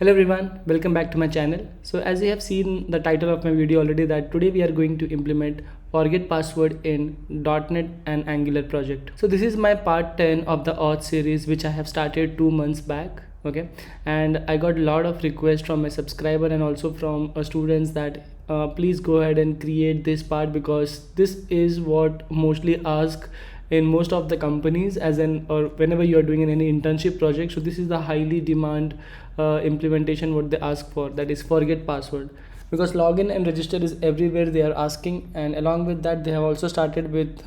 Hello everyone, welcome back to my channel. So as you have seen the title of my video already, that today we are going to implement forget password in .NET and Angular project. So this is my part 10 of the Auth series which I have started 2 months back. Okay, and I got a lot of requests from my subscriber and also from students that please go ahead and create this part, because this is what mostly ask in most of the companies as an or whenever you are doing any internship project. So this is the highly demand implementation what they ask for, that is forget password, because login and register is everywhere they are asking. And along with that they have also started with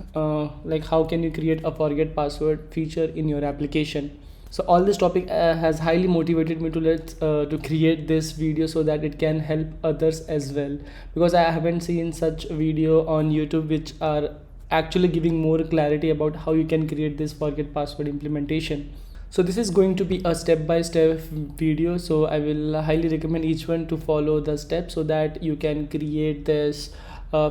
like how can you create a forget password feature in your application. So all this topic has highly motivated me to create this video so that it can help others as well, because I haven't seen such video on YouTube which are actually giving more clarity about how you can create this forget password implementation. So this is going to be a step-by-step video, so I will highly recommend each one to follow the steps so that you can create this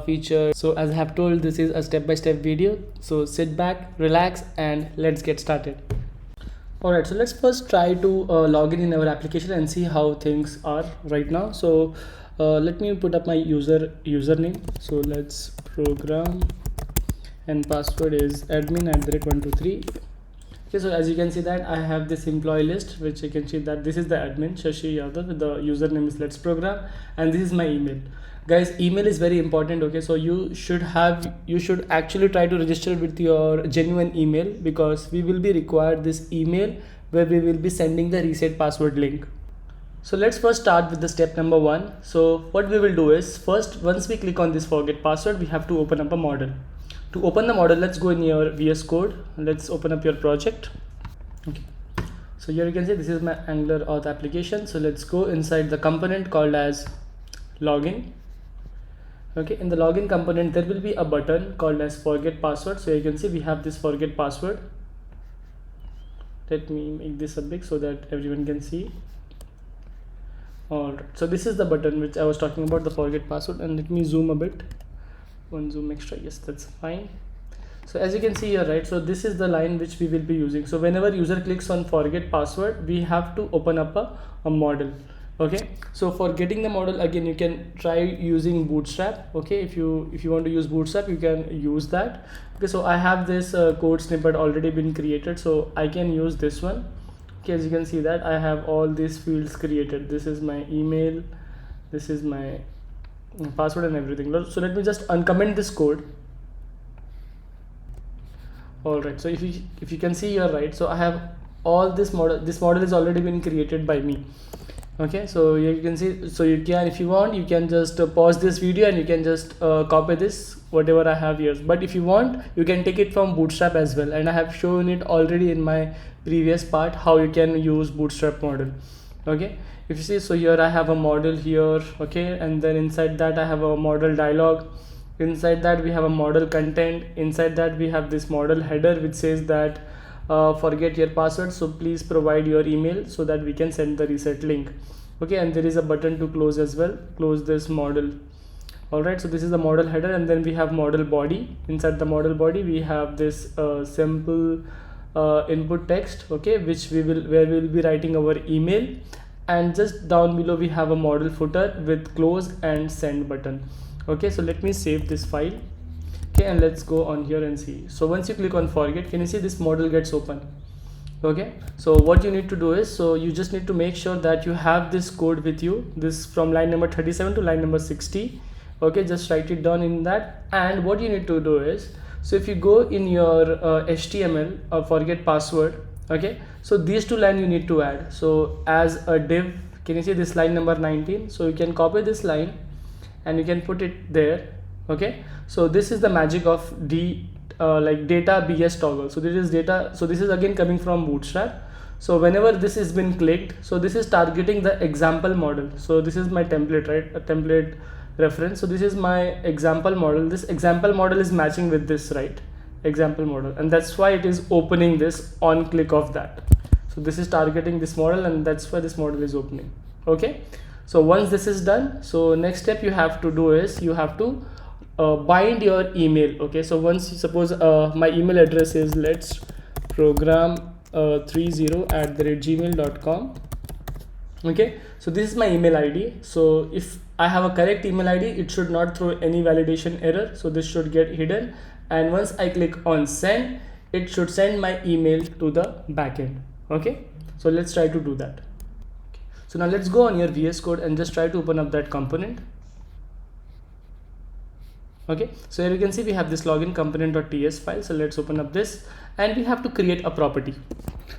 feature. So as I have told, this is a step-by-step video, so sit back, relax, and let's get started. Alright, so let's first try to log in our application and see how things are right now. So let me put up my username. So let's program, and password is admin@123. Okay, so as you can see that I have this employee list, which you can see that this is the admin Shashi Yadav, the username is let's program, and this is my email. Guys, email is very important. Okay, so you should actually try to register with your genuine email, because we will be required this email where we will be sending the reset password link. So let's first start with the step number 1. So what we will do is, first once we click on this forget password, we have to open up a model. To open the model, let's go in your VS Code. Let's open up your project. Okay, so here you can see this is my Angular Auth application. So let's go inside the component called as login. Okay, in the login component there will be a button called as forget password. So you can see we have this forget password. Let me make this a big so that everyone can see. Alright, so this is the button which I was talking about, the forget password. And let me zoom a bit. One zoom extra, yes, that's fine. So as you can see here, right, so this is the line which we will be using. So whenever user clicks on forget password, we have to open up a model. Okay, so for getting the model, again you can try using Bootstrap. Okay, if you want to use Bootstrap, you can use that. Okay, so I have this code snippet already been created, so I can use this one. Okay, as you can see that I have all these fields created. This is my email, this is my password and everything. So let me just uncomment this code. All right, so if you can see here, right, so I have all this model. This model is already been created by me. Okay, so you can see, so you can, if you want, you can just pause this video and you can just copy this whatever I have here. But if you want, you can take it from Bootstrap as well, and I have shown it already in my previous part how you can use Bootstrap model. Okay, if you see, so here I have a model here. Okay, and then inside that I have a model dialog. Inside that we have a model content. Inside that we have this model header which says that forget your password, so please provide your email so that we can send the reset link. Okay, and there is a button to close as well, close this model. All right, so this is the model header, and then we have model body. Inside the model body we have this simple input text, okay, where we will be writing our email. And just down below we have a model footer with close and send button. Okay, so let me save this file. Okay, and let's go on here and see. So once you click on forget, can you see this model gets open? Okay, so what you need to do is, so you just need to make sure that you have this code with you, this from line number 37 to line number 60. Okay, just write it down in that. And what you need to do is, so if you go in your HTML or forget password, okay, so these two lines you need to add. So as a div, can you see this line number 19? So you can copy this line and you can put it there. Okay, so this is the magic of like data BS toggle. So this is data, so this is again coming from Bootstrap. So whenever this has been clicked, so this is targeting the example model. So this is my template, right, a template reference. So this is my example model. This example model is matching with this, right, example model, and that's why it is opening this on click of that. So this is targeting this model, and that's why this model is opening. Okay, so once this is done, so next step you have to do is you have to bind your email. Okay, so once you suppose my email address is let's program 30@gmail.com. Okay, so this is my email ID. So if I have a correct email ID, it should not throw any validation error, so this should get hidden. And once I click on send, it should send my email to the backend. Okay, so let's try to do that. So now let's go on your VS Code and just try to open up that component. Okay, so here you can see we have this login component.ts file. So let's open up this, and we have to create a property.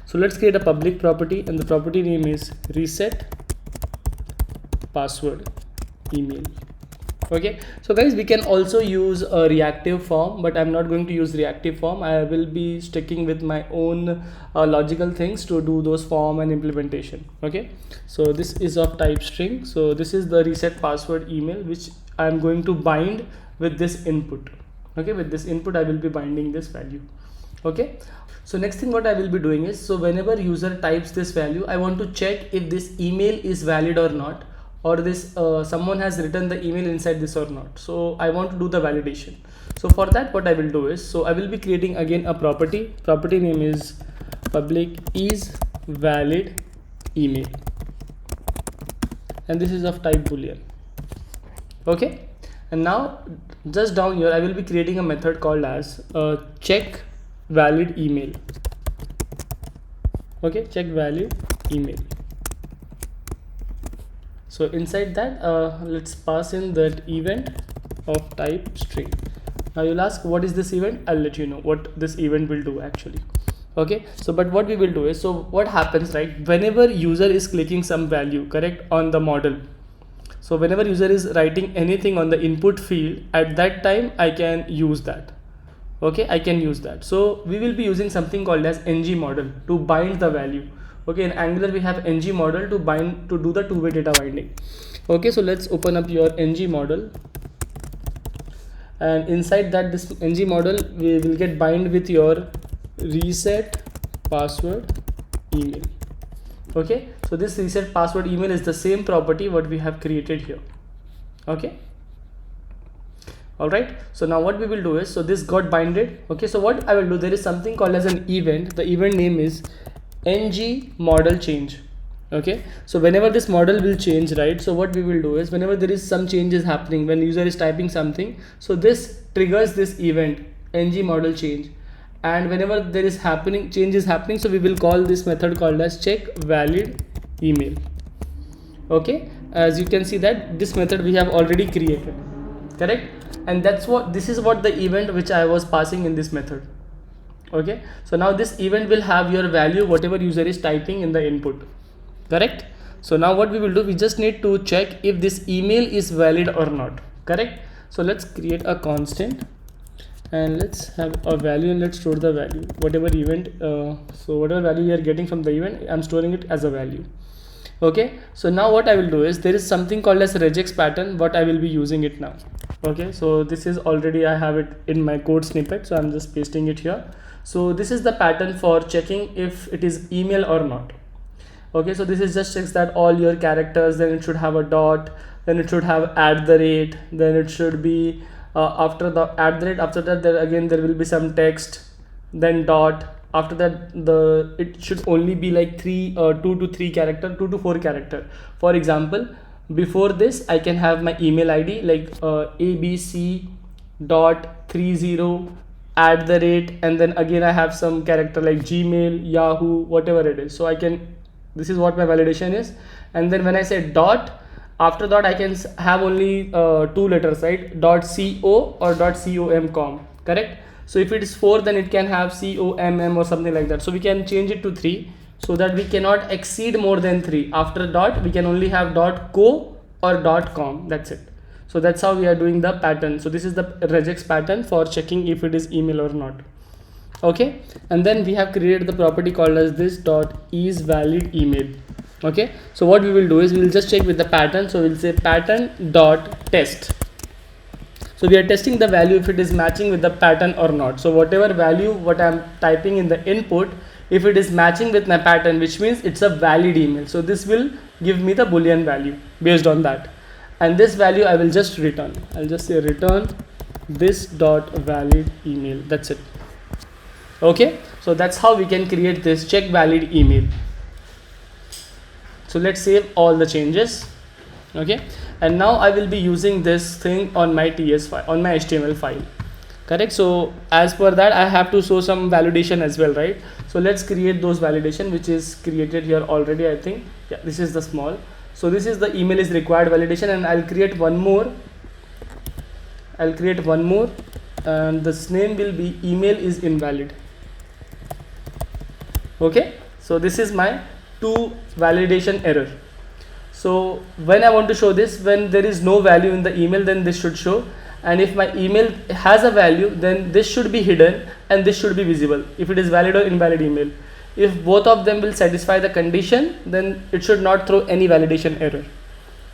So let's create a public property, and the property name is reset password email. Okay, so guys, we can also use a reactive form, but I'm not going to use reactive form. I will be sticking with my own logical things to do those form and implementation. Okay, so this is of type string. So this is the reset password email, which I'm going to bind with this input. Okay, with this input I will be binding this value. Okay, so next thing what I will be doing is, so whenever user types this value, I want to check if this email is valid or not, or this someone has written the email inside this or not. So I want to do the validation. So for that, what I will do is, so I will be creating again a property name is public is valid email, and this is of type boolean. Okay, and now just down here I will be creating a method called as check valid email. Okay, check valid email. So inside that let's pass in that event of type string. Now you'll ask, what is this event? I'll let you know what this event will do actually. Okay, so but what we will do is, so what happens, right, whenever user is clicking some value, correct, on the model, so whenever user is writing anything on the input field, at that time I can use that. Okay, I can use that. So we will be using something called as ng model to bind the value. Okay, in Angular we have ng model to bind, to do the two-way data binding. Okay, so let's open up your ng model, and inside that, this ng model we will get bind with your reset password email. Okay, so this reset password email is the same property what we have created here. Okay, all right, so now what we will do is, so this got binded. Okay, so what I will do, there is something called as an event. The event name is ng model change. Okay, so whenever this model will change, right, so what we will do is, whenever there is some changes happening, when user is typing something, so this triggers this event ng model change, and whenever there is change is happening, so we will call this method called as check valid email. Okay, as you can see that this method we have already created, correct, and this is what the event which I was passing in this method. Okay, so now this event will have your value whatever user is typing in the input, correct. So now what we will do, we just need to check if this email is valid or not, correct. So let's create a constant, and let's have a value, and let's store the value, whatever event, so whatever value you are getting from the event, I'm storing it as a value. Okay, so now what I will do is, there is something called as regex pattern, what I will be using it now. Okay, so this is already, I have it in my code snippet, so I'm just pasting it here. So this is the pattern for checking if it is email or not. Okay, so this is just checks that all your characters, then it should have a dot, then it should have @, then it should be after the @, after that there will be some text, then dot, after that it should only be like 2 to 4 character. For example, before this I can have my email ID like abc.30 @, and then again I have some character like Gmail, Yahoo, whatever it is. So I can, this is what my validation is. And then when I say dot, after that I can have only 2 letters, right, .co or .com, correct. So if it is 4, then it can have COMM or something like that. So we can change it to 3, so that we cannot exceed more than 3. After dot we can only have .co or .com, that's it. So that's how we are doing the pattern. So this is the regex pattern for checking if it is email or not. Okay, and then we have created the property called as this is valid email. Okay, so what we will do is, we will just check with the pattern. So we'll say pattern dot test. So we are testing the value if it is matching with the pattern or not. So whatever value what I'm typing in the input, if it is matching with my pattern, which means it's a valid email, so this will give me the boolean value based on that, and this value I will just return. I'll just say return this dot valid email, that's it. Okay, so that's how we can create this check valid email. So let's save all the changes. Okay, and now I will be using this thing on my TS file, on my HTML file. Correct. So as per that, I have to show some validation as well, right? So let's create those validation, which is created here already, I think. Yeah, this is the small. So this is the email is required validation, and I'll create one more. And this name will be email is invalid. Okay, so this is my 2 validation error. So when I want to show this, when there is no value in the email, then this should show, and if my email has a value, then this should be hidden and this should be visible if it is valid or invalid email. If both of them will satisfy the condition, then it should not throw any validation error.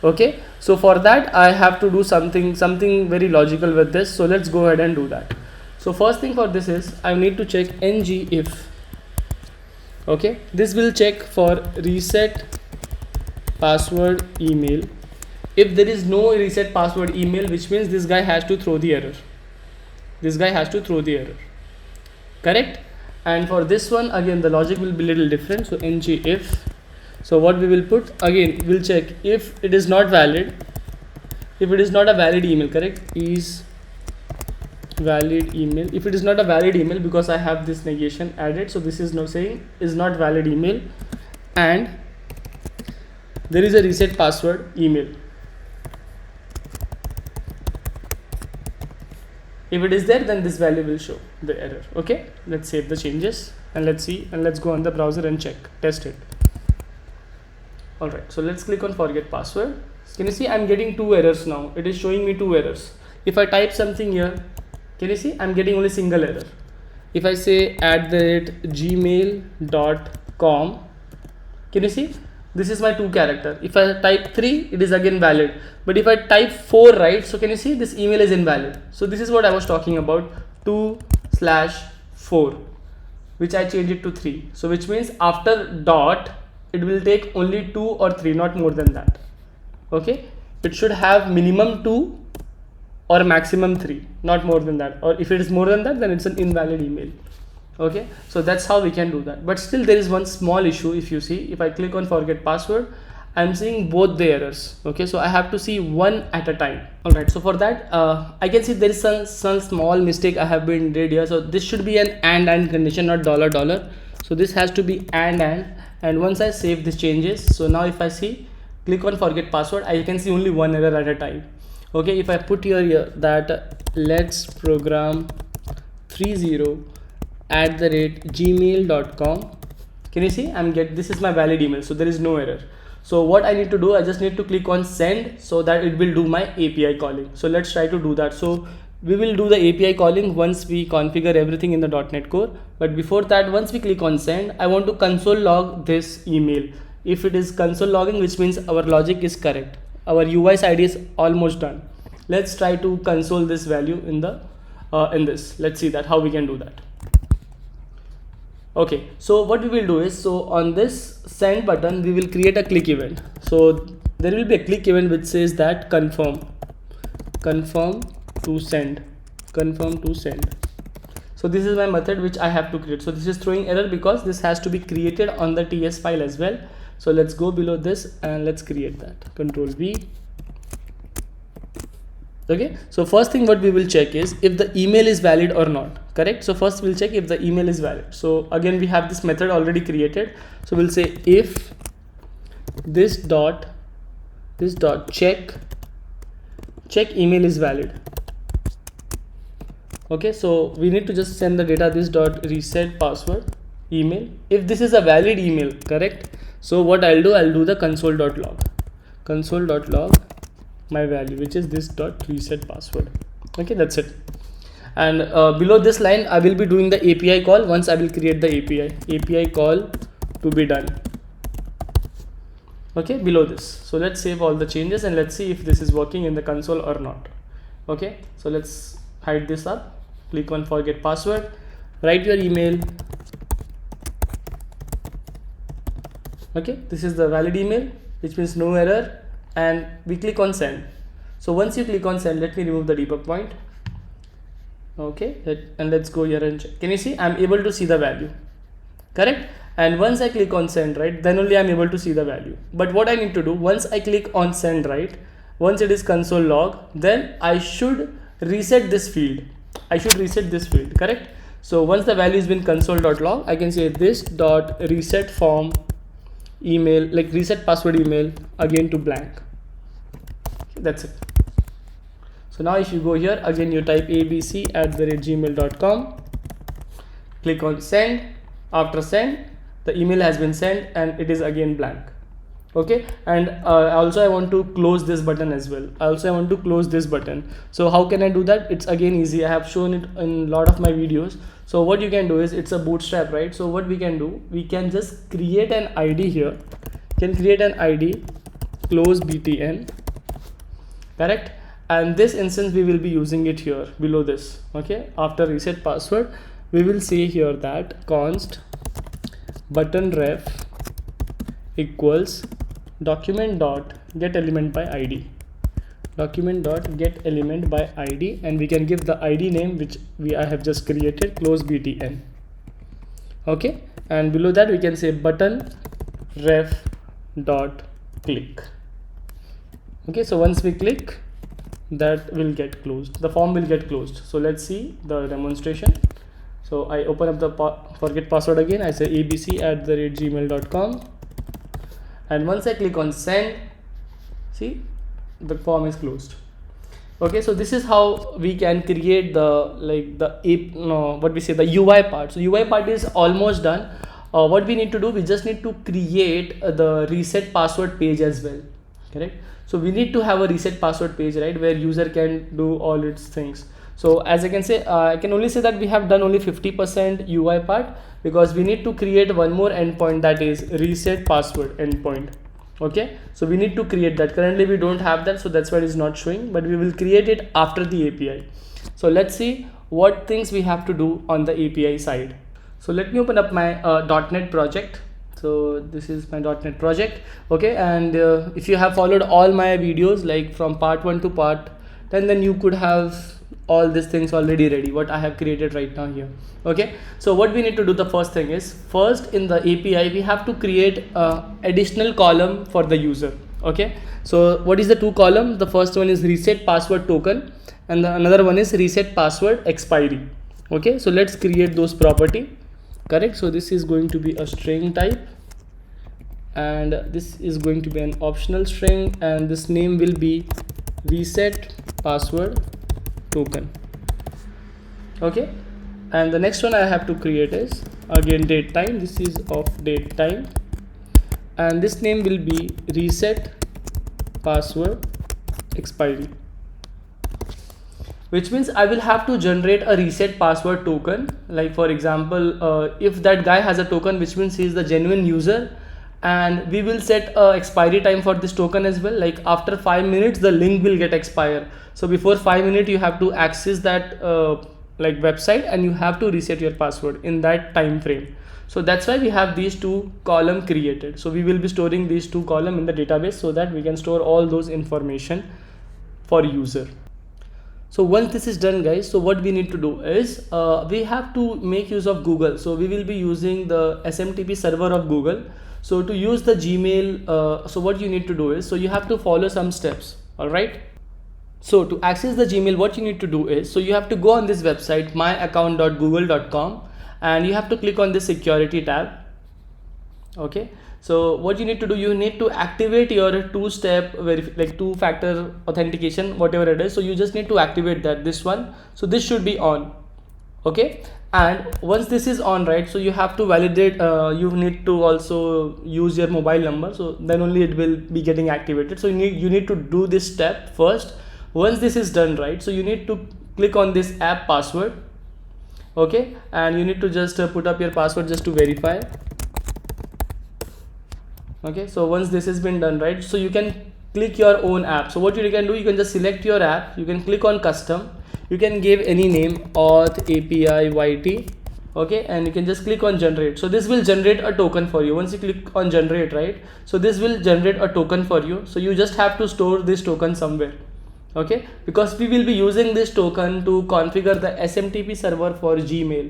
Okay, so for that I have to do something very logical with this. So let's go ahead and do that. So first thing for this is I need to check ng if. Okay, this will check for reset password email. If there is no reset password email, which means this guy has to throw the error. Correct. And for this one, again the logic will be little different. So ng if. So what we will put, again we'll check if it is not valid, if it is not a valid email. Correct, is valid email. If it is not a valid email, because I have this negation added, so this is now saying is not valid email, and there is a reset password email. If it is there, then this value will show the error. Okay, let's save the changes and let's see, and let's go on the browser and test it. Alright, so let's click on forget password. Can you see I'm getting 2 errors now? It is showing me 2 errors. If I type something here, can you see I'm getting only single error. If I say @gmail.com, can you see this is my 2 character. If I type 3, it is again valid, but if I type 4, right, so can you see this email is invalid. So this is what I was talking about, 2/4, which I changed it to 3. So which means after dot it will take only 2 or 3, not more than that. Okay, it should have minimum 2 or maximum 3, not more than that, or if it is more than that, then it's an invalid email. Okay, so that's how we can do that. But still there is one small issue. If you see, if I click on forget password, I'm seeing both the errors. Okay, so I have to see one at a time. Alright, so for that I can see there is some small mistake I have been did here. So this should be an and condition, not $. So this has to be and once I save these changes, so now if I see, click on forget password, I can see only one error at a time. Okay, if I put here that let's program 30@gmail.com, can you see this is my valid email, so there is no error. So what I need to do, I just need to click on send, so that it will do my API calling. So let's try to do that. So we will do the API calling once we configure everything in the .NET Core. But before that, once we click on send, I want to console log this email. If it is console logging, which means our logic is correct, our UI side is almost done. Let's try to console this value in the in this. Let's see that how we can do that. Okay, so what we will do is, so on this send button we will create a click event. So there will be a click event which says that confirm to send. So this is my method which I have to create. So this is throwing error because this has to be created on the TS file as well. So let's go below this and let's create that. Control V. Okay, so first thing what we will check is if the email is valid or not. Correct. So first we'll check if the email is valid. So again we have this method already created. So we'll say if this dot check email is valid. Okay, so we need to just send the data this dot reset password email. If this is a valid email, correct. So what I'll do the console.log my value, which is this dot reset password. Okay, that's it. And below this line I will be doing the API call. Once I will create the API call to be done. Okay, below this. So let's save all the changes and let's see if this is working in the console or not. Okay, so let's hide this up, click on forget password, write your email. Okay, this is the valid email, which means no error, and we click on send. So once you click on send, let me remove the debug point. Okay, and let's go here and check. Can you see I'm able to see the value, correct? And once I click on send, right, then only I'm able to see the value. But what I need to do, once I click on send, right, once it is console log, then I should reset this field. I should reset this field, correct? So once the value has been console.log, I can say this dot reset form email, like reset password email again to blank. That's it. So now if you go here again, you type abc@gmail.com, click on send. After send, the email has been sent and it is again blank. Okay, and also I want to close this button as well. So how can I do that? It's again easy. I have shown it in a lot of my videos. So what you can do is, it's a bootstrap, right? So what we can do, we can just create an ID here. Can create an ID, close btn, correct? And this instance we will be using it here below this. Okay, after reset password, we will say here that const button ref equals document dot get element by id, and we can give the id name which I have just created, close btn. Okay, and below that we can say button ref dot click. Okay, so once we click, that will get closed, the form will get closed. So let's see the demonstration. So I open up the forget password again. I say abc@gmail.com, and once I click on send, see, the form is closed. Okay, so this is how we can create the the UI part. So UI part is almost done. What we need to do, we just need to create the reset password page as well, correct? So we need to have a reset password page, right, where user can do all its things. So as I can say, I can only say that we have done only 50% UI part, because we need to create one more endpoint, that is reset password endpoint. Okay, so we need to create that. Currently we don't have that, so that's why it is not showing, but we will create it after the API. So let's see what things we have to do on the API side. So let me open up my .NET project. So this is my .NET project. Okay, and if you have followed all my videos, like from part 1 to part 10, then you could have all these things already ready, what I have created right now here. Okay, so what we need to do, the first thing is, first in the API we have to create additional column for the user. Okay, so what is the two column? The first one is reset password token, and the another one is reset password expiry. Okay, so let's create those property, correct? So this is going to be a string type, and this is going to be an optional string, and this name will be reset password token. Okay, and the next one I have to create is again date time. This is of date time, and this name will be reset password expiry, which means I will have to generate a reset password token. Like for example, if that guy has a token, which means he is the genuine user, and we will set a expiry time for this token as well. Like after 5 minutes the link will get expire, so before 5 minutes you have to access that like website, and you have to reset your password in that time frame. So that's why we have these two column created. So we will be storing these two column in the database, so that we can store all those information for user. So once this is done, guys, so what we need to do is we have to make use of Google. So we will be using the SMTP server of Google. So to use the Gmail, so what you need to do is, so you have to follow some steps. All right, so to access the Gmail, what you need to do is, so you have to go on this website myaccount.google.com, and you have to click on this security tab. Okay, so what you need to do, you need to activate your two-step like two-factor authentication, whatever it is. So you just need to activate that, this one. So this should be on. Okay, and once this is on, right, so you have to validate, you need to also use your mobile number, so then only it will be getting activated. So you need to do this step first. Once this is done, right, so you need to click on this app password. Okay, and you need to just put up your password just to verify. Okay, so once this has been done, right, so you can click your own app. So what you can do, you can just select your app, you can click on custom, you can give any name, Auth API YT. Okay, and you can just click on generate. So this will generate a token for you. Once you click on generate, right, so this will generate a token for you. So you just have to store this token somewhere. Okay, because we will be using this token to configure the SMTP server for Gmail.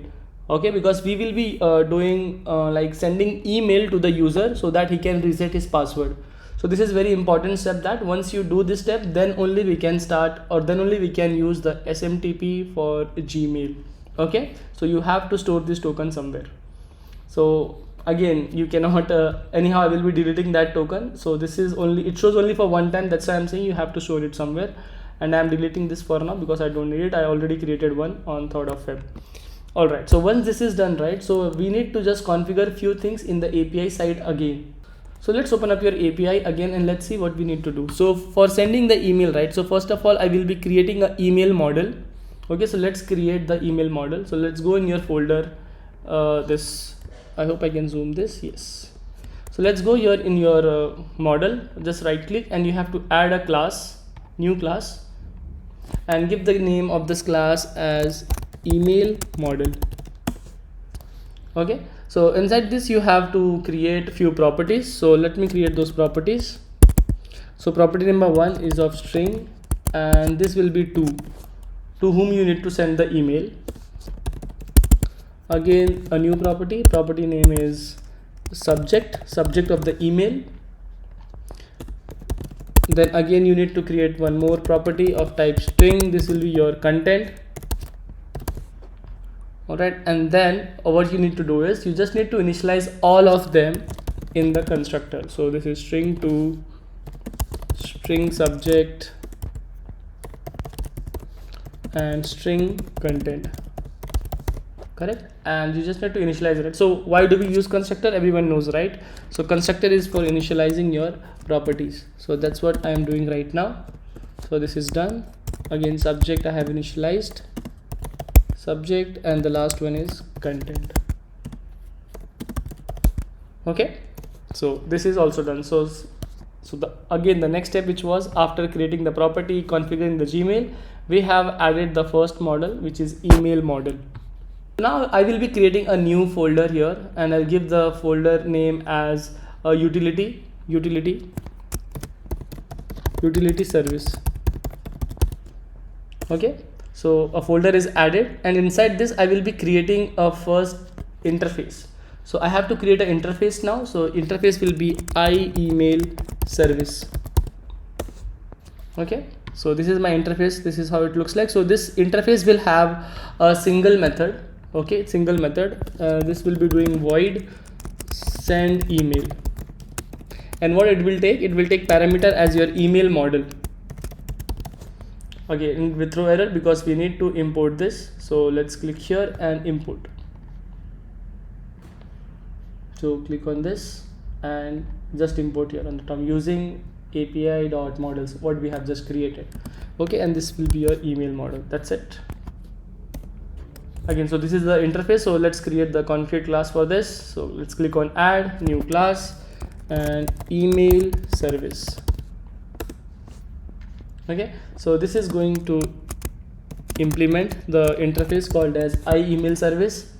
Okay, because we will be doing like sending email to the user so that he can reset his password. So this is very important step, that once you do this step, then only we can start, or then only we can use the SMTP for Gmail. Okay, so you have to store this token somewhere. So again, you cannot anyhow I will be deleting that token. So this is only, it shows only for one time, that's why I'm saying you have to store it somewhere, and I'm deleting this for now because I don't need it. I already created one on 3rd of Feb. All right, so once this is done, right, so we need to just configure few things in the API side again. So let's open up your API again and let's see what we need to do. So for sending the email, right, so first of all I will be creating an email model. Okay, so let's create the email model. So let's go in your folder, this, I hope I can zoom this, yes. So let's go here in your model, just right click, and you have to add a class, new class, and give the name of this class as email model. Okay, so inside this you have to create few properties. So let me create those properties. So property number 1 is of string, and this will be to whom you need to send the email. Again, a new property name is subject of the email. Then again you need to create one more property of type string. This will be your content. Alright, and then what you need to do is you just need to initialize all of them in the constructor. So this is string to string subject and string content, correct? And you just need to initialize it. So why do we use constructor? Everyone knows, right? So constructor is for initializing your properties. So that's what I am doing right now. So this is done. Again, subject I have initialized, subject, and the last one is content. Okay, so this is also done. So again the next step, which was after creating the property, configuring the Gmail, we have added the first model, which is email model. Now I will be creating a new folder here, and I'll give the folder name as a utility service. Okay, so a folder is added, and inside this I will be creating a first interface. So I have to create an interface now. So interface will be email service. Okay, so this is my interface. This is how it looks like. So this interface will have a single method. Okay, single method. This will be doing void send email, and what it will take parameter as your email model. Again with throw error because we need to import this. So let's click here and import. So click on this and just import here on the top using api.models, what we have just created. Okay, and this will be your email model. That's it. Again, so this is the interface. So let's create the concrete class for this. So let's click on add new class and email service. Okay, so this is going to implement the interface called as email service.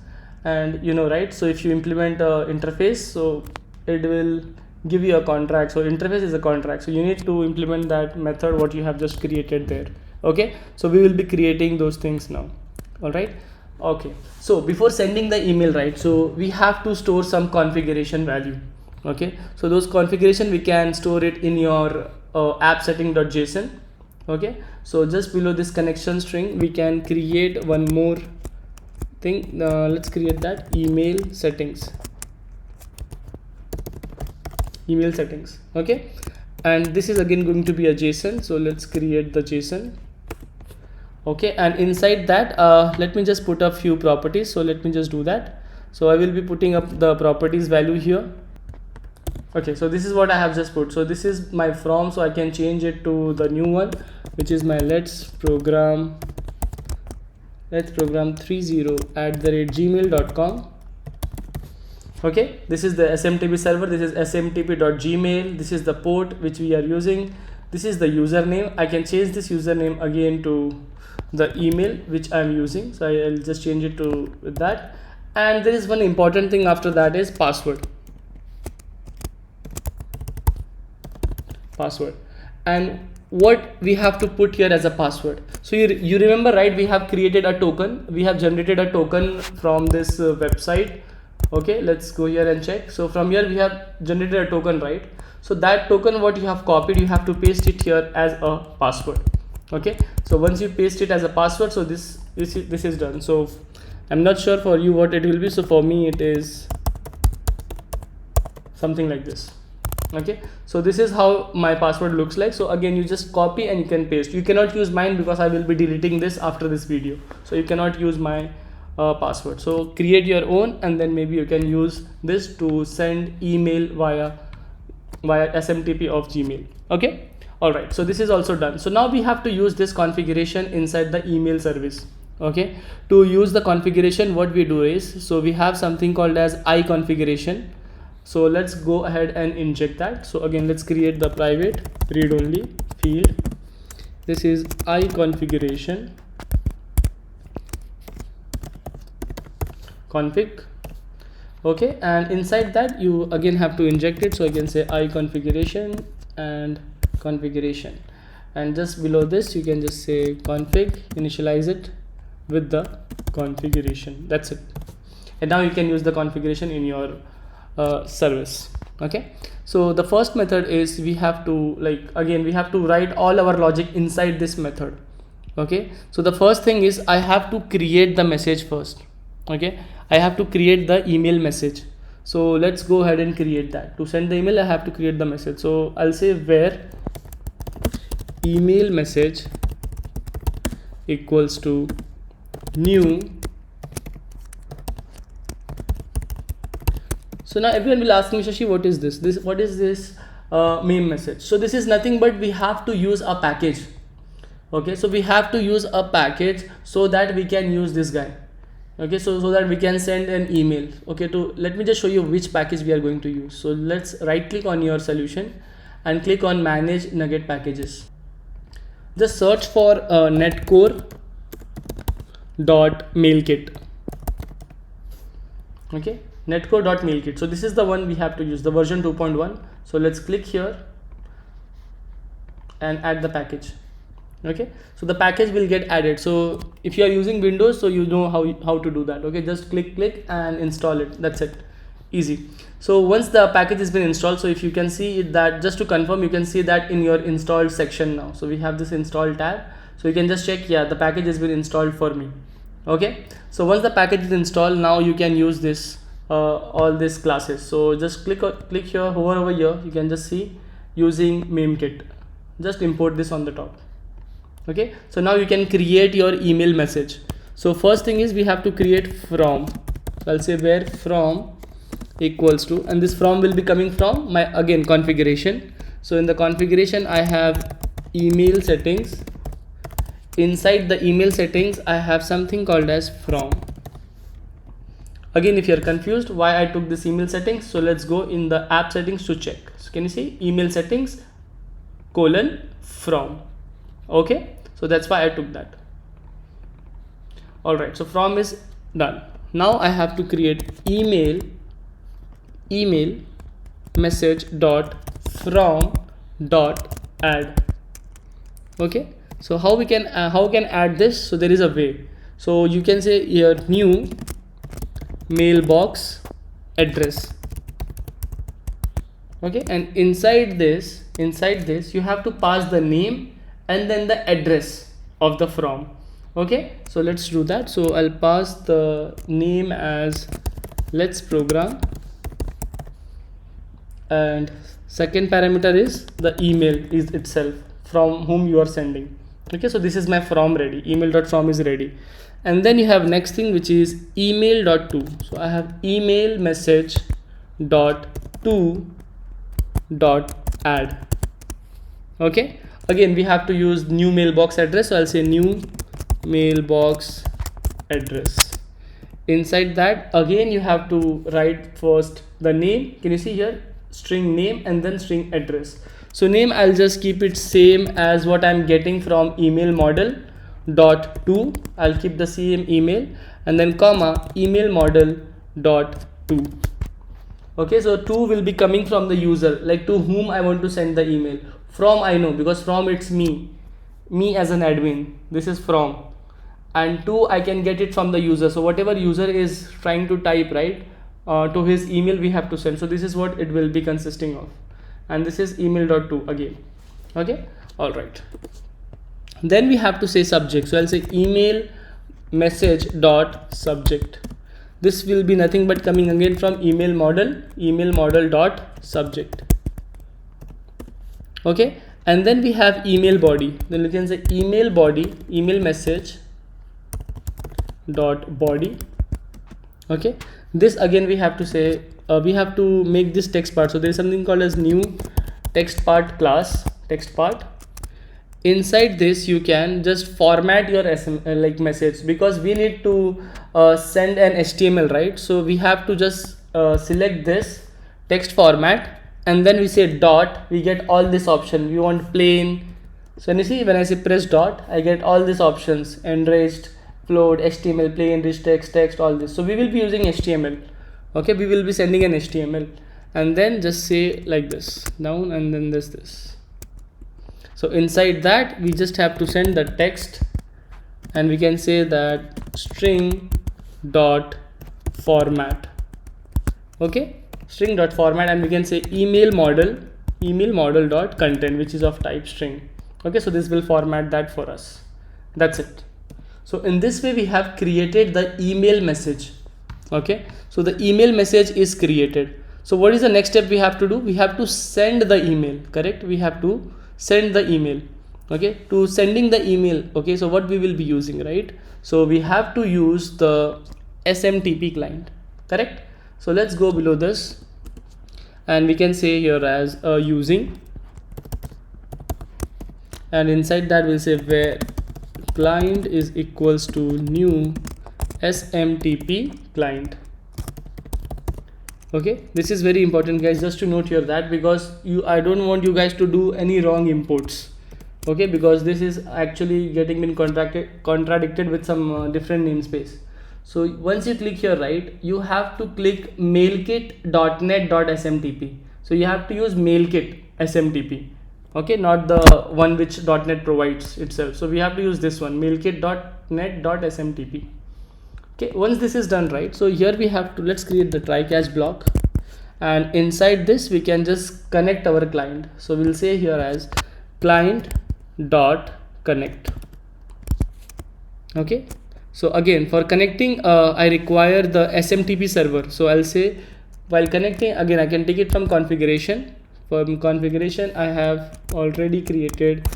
And you know, right, so if you implement a interface, so it will give you a contract. So interface is a contract, so you need to implement that method what you have just created there. Okay, so we will be creating those things now. All right. Okay, so before sending the email, right, so we have to store some configuration value. Okay, so those configuration we can store it in your app setting.json. Okay, so just below this connection string we can create one more thing. Let's create that email settings. Okay, and this is again going to be a JSON. So let's create the JSON. Okay, and inside that let me just put a few properties. So let me just do that. So I will be putting up the properties value here. Okay, so this is what I have just put. So this is my from, so I can change it to the new one, which is my let's program 30@gmail.com. Okay, this is the SMTP server, this is smtp.gmail, this is the port which we are using, this is the username. I can change this username again to the email which I am using, so I'll just change it to that. And there is one important thing after that is password. And what we have to put here as a password. So you remember, right? We have created a token. We have generated a token from this website. Okay, let's go here and check. So from here we have generated a token, right? So that token, what you have copied, you have to paste it here as a password. Okay, so once you paste it as a password, so this is done. So I'm not sure for you what it will be. So for me it is something like this. Okay, so this is how my password looks like. So again, you just copy and you can paste. You cannot use mine because I will be deleting this after this video, so you cannot use my password. So create your own, and then maybe you can use this to send email via SMTP of Gmail. Okay, all right, so this is also done. So now we have to use this configuration inside the email service. Okay, to use the configuration, what we do is, so we have something called as iConfiguration. So let's go ahead and inject that. So again, let's create the private read only field. This is iConfiguration config. Okay, and inside that you again have to inject it. So again, say iConfiguration and configuration, and just below this you can just say config, initialize it with the configuration. That's it. And now you can use the configuration in your service. Okay, so the first method is we have to, we have to write all our logic inside this method. Okay, so the first thing is I have to create the message first. Okay, I have to create the email message. So let's go ahead and create that. To send the email, I have to create the message. So I'll say where email message equals to new. So now everyone will ask me, Shashi, what is this? What is this meme message? So this is nothing but we have to use a package. Okay, so we have to use a package so that we can use this guy. Okay, so that we can send an email. Okay, let me just show you which package we are going to use. So let's right click on your solution and click on manage nugget packages. Just search for netcore.mailkit. Okay, netcore.mailkit. So this is the one we have to use, the version 2.1. So let's click here and add the package. Okay, so the package will get added. So if you are using Windows, so you know how to do that. Okay, just click and install it. That's it, easy. So once the package has been installed, so if you can see that, just to confirm, you can see that in your installed section now. So we have this install tab, so you can just check, yeah, the package has been installed for me. Okay, so once the package is installed, now you can use this all these classes. So just click here, hover over here, you can just see using memekit. Just import this on the top. Okay, so now you can create your email message. So first thing is we have to create from. So I'll say where from equals to, and this from will be coming from my again configuration. So in the configuration I have email settings. Inside the email settings I have something called as from. Again, if you're confused why I took this email settings, so let's go in the app settings to check. So can you see email settings : from. Okay, so that's why I took that. All right, so from is done. Now I have to create email message dot from dot add. Okay, so how we can add this? So there is a way. So you can say here new mailbox address. Okay, and inside this you have to pass the name and then the address of the from. Okay, so let's do that. So I'll pass the name as let's program, and second parameter is the email is itself, from whom you are sending. Okay, so this is my from ready, email.from is ready. And then you have next thing, which is email.to. So I have email message dot to dot add. Okay, again we have to use new mailbox address. So I'll say new mailbox address. Inside that again you have to write first the name. Can you see here, string name and then string address. So name, I'll just keep it same as what I'm getting from email model dot to. I'll keep the same email, and then comma email model dot to. Okay, so to will be coming from the user, like to whom I want to send the email. From I know, because from it's me as an admin, this is from. And 2, I can get it from the user. So whatever user is trying to type, right, to his email we have to send. So this is what it will be consisting of, and this is email.to again. Okay, all right. Then we have to say subject. So I'll say email message dot subject. This will be nothing but coming again from email model dot subject. Okay, and then we have email body. Then we can say email body, email message dot body. Okay, this again we have to say we have to make this text part. So there is something called as new text part class, text part. Inside this you can just format your like message, because we need to send an HTML, right? So we have to just select this text format, and then we say dot, we get all this option. We want plain. So you see, when I say press dot, I get all these options: enriched, float, HTML, plain, rich text, all this. So we will be using HTML. Okay, we will be sending an HTML, and then just say like this down, and then this. So inside that we just have to send the text, and we can say that string dot format. Okay, string dot format, and we can say email model dot content, which is of type string. Okay, so this will format that for us. That's it. So in this way we have created the email message. Okay, so the email message is created. So what is the next step we have to do? We have to send the email, correct? We have to send the email. Okay, to sending the email. Okay, so what we will be using, right? So we have to use the SMTP client, correct? So let's go below this, and we can say here as using, and inside that we'll say where client is equals to new SMTP client. Okay, this is very important, guys, just to note here that, because I don't want you guys to do any wrong imports. Okay, because this is actually getting been contradicted with some different namespace. So once you click here, right, you have to click mailkit.net.smtp. So you have to use mailkit SMTP. Okay, not the one which .net provides itself. So we have to use this one, mailkit.net.smtp. Okay, once this is done, right, so here we have to, let's create the try catch block, and inside this we can just connect our client. So we'll say here as client dot connect. Okay, so again for connecting I require the SMTP server. So I'll say while connecting, again I can take it from configuration. From configuration I have already created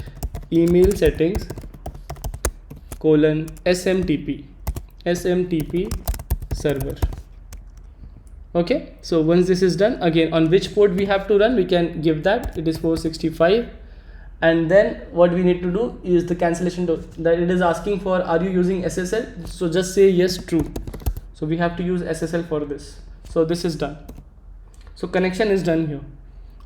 email settings SMTP server. Okay, so once this is done, again on which port we have to run, we can give that it is 465, and then what we need to do is the cancellation that it is asking for, are you using SSL? So just say yes, true. So we have to use SSL for this. So this is done. So connection is done here.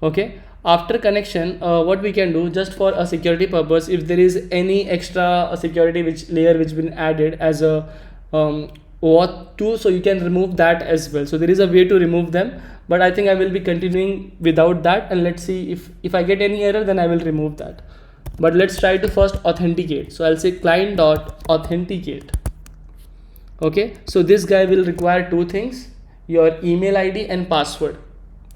Okay, after connection what we can do, just for a security purpose, if there is any extra security layer which been added as a Auth 2, so you can remove that as well. So there is a way to remove them, but I think I will be continuing without that, and let's see if I get any error, then I will remove that. But let's try to first authenticate. So I'll say client dot authenticate. Okay, so this guy will require two things, your email ID and password.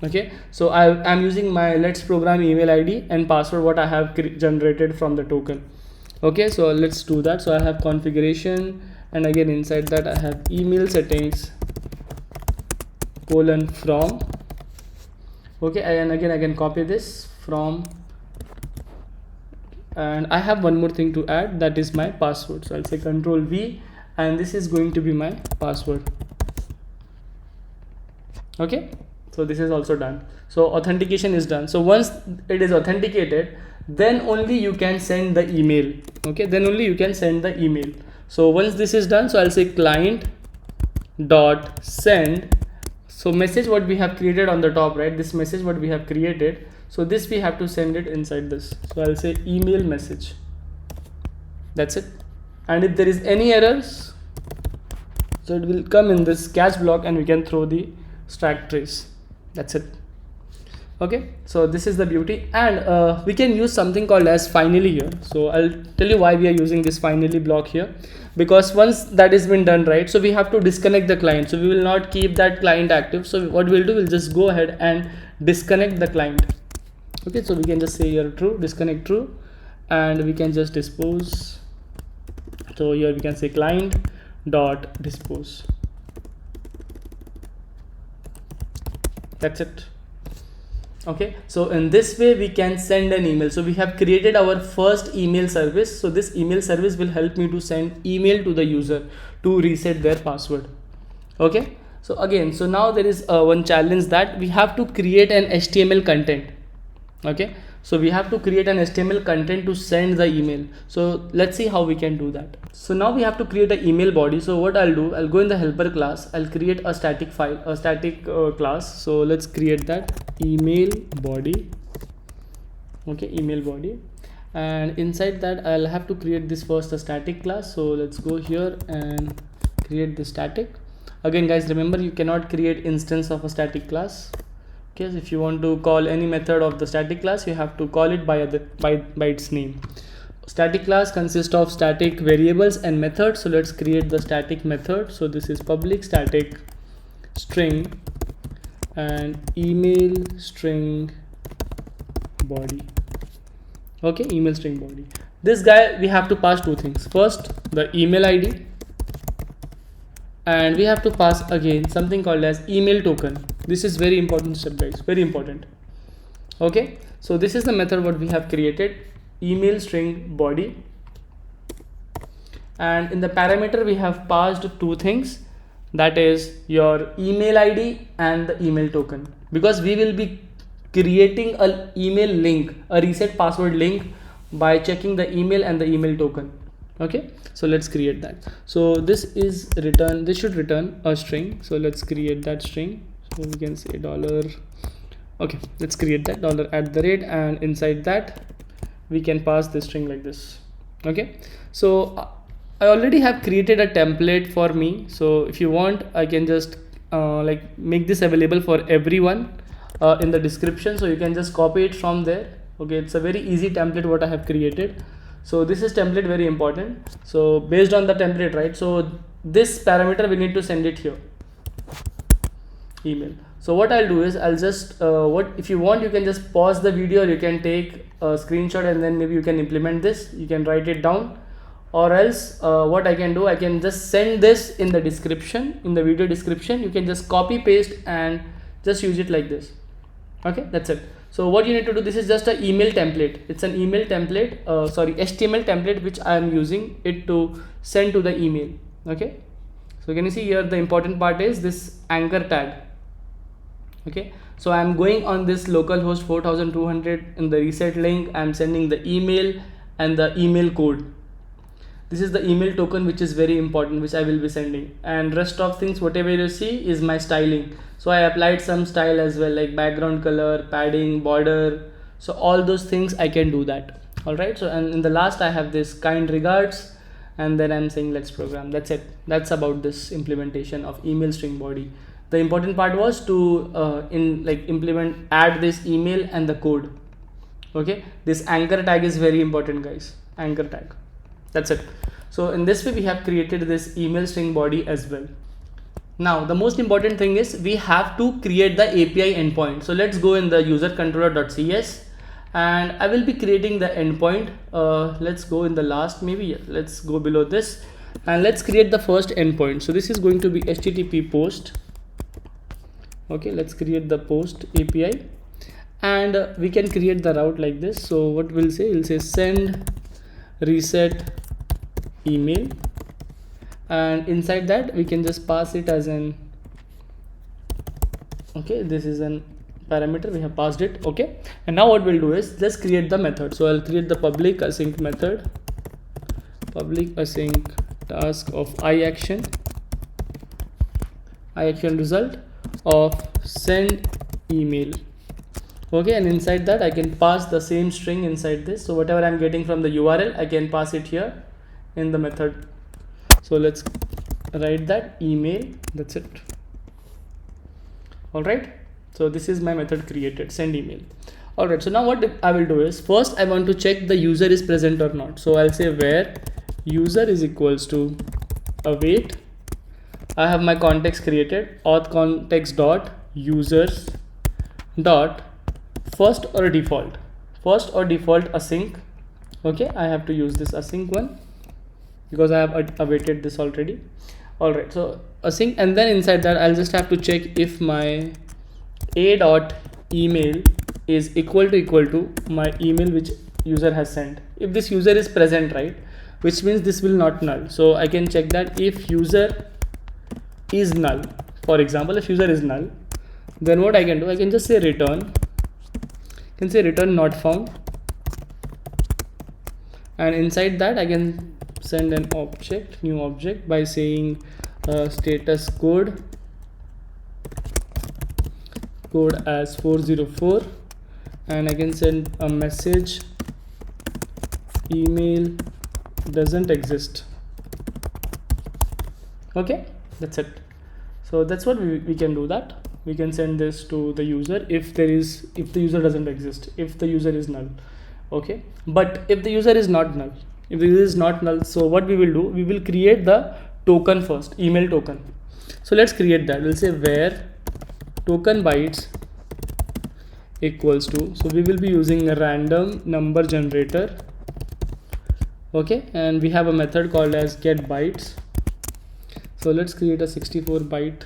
Okay, so I'm using my let's program email ID and password what I have generated from the token. Okay, so let's do that. So I have configuration, and again inside that I have email settings from. Okay, and again I can copy this from, and I have one more thing to add, that is my password. So I'll say Control V, and this is going to be my password. Okay, so this is also done. So authentication is done. So once it is authenticated, then only you can send the email. Okay, then only you can send the email. So once this is done, so I'll say client dot send. So message what we have created on the top, right, this message what we have created, so this we have to send it inside this. So I'll say email message. That's it. And if there is any errors, so it will come in this catch block, and we can throw the stack trace. That's it. Okay, so this is the beauty, and we can use something called as finally here. So I'll tell you why we are using this finally block here, because once that has been done, right, so we have to disconnect the client. So we will not keep that client active. So what we'll do, we'll just go ahead and disconnect the client. Okay, so we can just say here true, disconnect true, and we can just dispose. So here we can say client dot dispose. That's it. Okay, so in this way we can send an email. So we have created our first email service. So this email service will help me to send email to the user to reset their password. Okay, so again, so now there is one challenge, that we have to create an HTML content. Okay, so we have to create an HTML content to send the email. So let's see how we can do that. So now we have to create an email body. So what I'll do, I'll go in the helper class, I'll create a static file, a static class. So let's create that email body. Okay, email body, and inside that I'll have to create this first a static class. So let's go here and create the static. Again guys, remember, you cannot create instance of a static class. Okay, so if you want to call any method of the static class, you have to call it by its name. Static class consists of static variables and methods. So let's create the static method. So this is public static string and email string body. Okay, email string body. This guy, we have to pass two things. First, the email ID, and we have to pass again something called as email token. This is very important step guys, very important. Okay, so this is the method what we have created, email string body, and in the parameter we have passed two things, that is your email ID and the email token, because we will be creating an email link, a reset password link, by checking the email and the email token. Okay, so let's create that. So this is return, this should return a string. So let's create that string. So we can say dollar. Okay, let's create that $@, and inside that we can pass this string like this. Okay, so I already have created a template for me. So if you want, I can just like make this available for everyone in the description, so you can just copy it from there. Okay, it's a very easy template what I have created. So this is template, very important. So based on the template, right, so this parameter we need to send it here, email. So what I'll do is I'll just if you want, you can just pause the video, you can take a screenshot, and then maybe you can implement this, you can write it down, or else what I can do, I can just send this in the description, in the video description. You can just copy paste and just use it like this. Okay, that's it. So what you need to do, this is just an email template. It's an email template, HTML template, which I am using it to send to the email. Okay, so can you see here, the important part is this anchor tag. Okay, so I'm going on this localhost 4200 in the reset link. I'm sending the email and the email code. This is the email token, which is very important, which I will be sending, and rest of things whatever you see is my styling. So I applied some style as well, like background color, padding, border. So all those things I can do that. All right, so and in the last I have this kind regards, and then I'm saying let's program. That's it. That's about this implementation of email string body. The important part was to add this email and the code. Okay, this anchor tag is very important guys, anchor tag. That's it. So in this way we have created this email string body as well. Now the most important thing is we have to create the API endpoint. So let's go in the user controller.cs, and I will be creating the endpoint. Let's go in the last, maybe let's go below this, and let's create the first endpoint. So this is going to be HTTP post. Okay, let's create the post API, and we can create the route like this. So what we'll say send reset email, and inside that we can just pass it as an, okay, this is an parameter, we have passed it. Okay, and now what we'll do is let's create the method. So I'll create the public async method, public async task of iaction result of send email. Okay, and inside that I can pass the same string inside this. So whatever I'm getting from the URL, I can pass it here in the method. So let's write that email. That's it. All right, So this is my method created, send email. Alright, so now what I will do is, first I want to check the user is present or not. So I'll say where user is equals to await. I have my context created, auth context dot users dot first or default async. Okay, I have to use this async one because I have awaited this already. Alright, so async, and then inside that I'll just have to check if my a dot email is equal to my email which user has sent. If this user is present, right, which means this will not null. So I can check that if user is null. For example, if user is null, then what I can do, I can just say return, return not found, and inside that I can send an object, new object, by saying status code as 404, and I can send a message email doesn't exist. Okay, that's it. So that's what we can do, that we can send this to the user if the user doesn't exist, if the user is null. Okay, but if the user is not null, so what we will do, we will create the token first, email token. So let's create that. We'll say where token bytes equals to, so we will be using a random number generator. Okay, and we have a method called as get bytes. So let's create a 64 byte.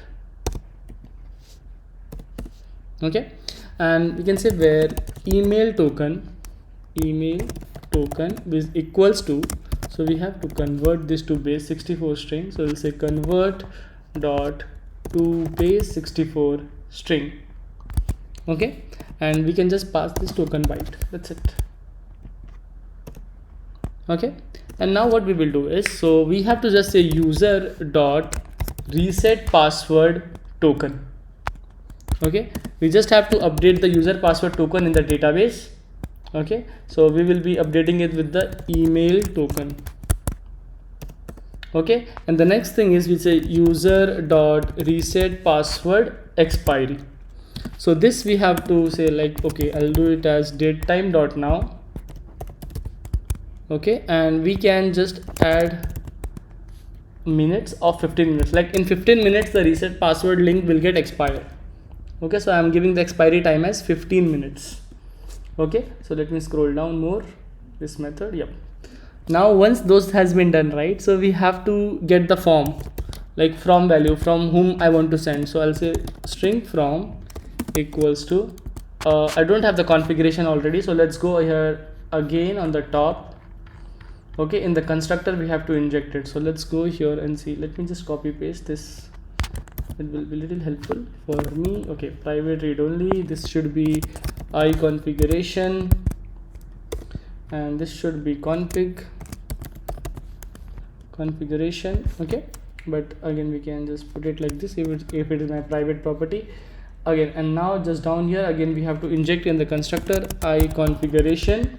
Okay, and we can say where email token is equals to, so we have to convert this to base 64 string. So we'll say convert dot to base 64 string. Okay, and we can just pass this token byte. That's it. Okay, and now what we will do is, so we have to just say user dot reset password token. Okay, we just have to update the user password token in the database. Okay, so we will be updating it with the email token. Okay, and the next thing is we say user dot reset password expiry. So this we have to say like, okay, I'll do it as datetime dot now. Okay, and we can just add minutes of 15 minutes, like in 15 minutes the reset password link will get expired. Okay, so I'm giving the expiry time as 15 minutes. Okay, so let me scroll down more this method. Yep, now once those has been done, right, so we have to get the form, like from value from whom I want to send. So I'll say string from equals to I don't have the configuration already, so let's go here again on the top. Okay, in the constructor we have to inject it. So let's go here and see. Let me just copy paste this, it will be little helpful for me. Okay, private read only, this should be I configuration, and this should be configuration. Okay, but again we can just put it like this if it is my private property again. And now just down here again we have to inject in the constructor I configuration.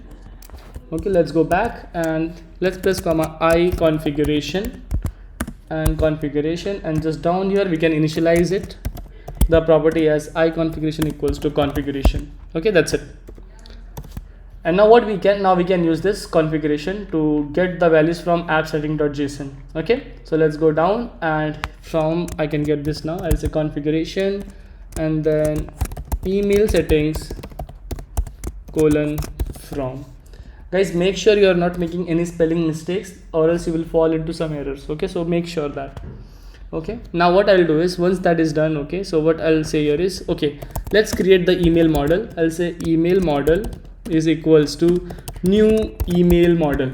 Okay, let's go back and let's press comma I configuration and configuration, and just down here we can initialize it, the property as I configuration equals to configuration. Okay, that's it. And now what we can use this configuration to get the values from app setting.json. Okay, so let's go down, and from I can get this now. I'll say configuration and then email settings colon from. Guys, make sure you are not making any spelling mistakes or else you will fall into some errors. Okay, so make sure that. Okay, now what I'll do is, once that is done, okay, so what I'll say here is, okay, let's create the email model. I'll say email model is equals to new email model.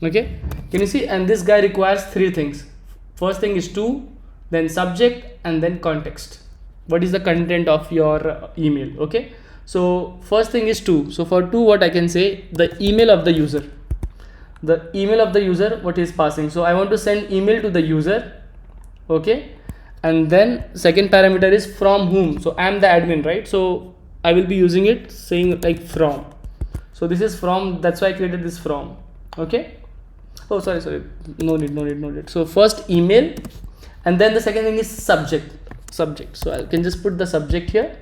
Okay, can you see? And this guy requires three things. First thing is to, then subject, and then context. What is the content of your email? Okay, so first thing is to. So for to, what I can say, the email of the user. The email of the user, what is passing. So I want to send email to the user. Okay, and then second parameter is from whom. So I am the admin, right? So I will be using it saying like from. So this is from, that's why I created this from. Okay, oh sorry, no need. So first email, and then the second thing is subject. subject. So I can just put the subject here.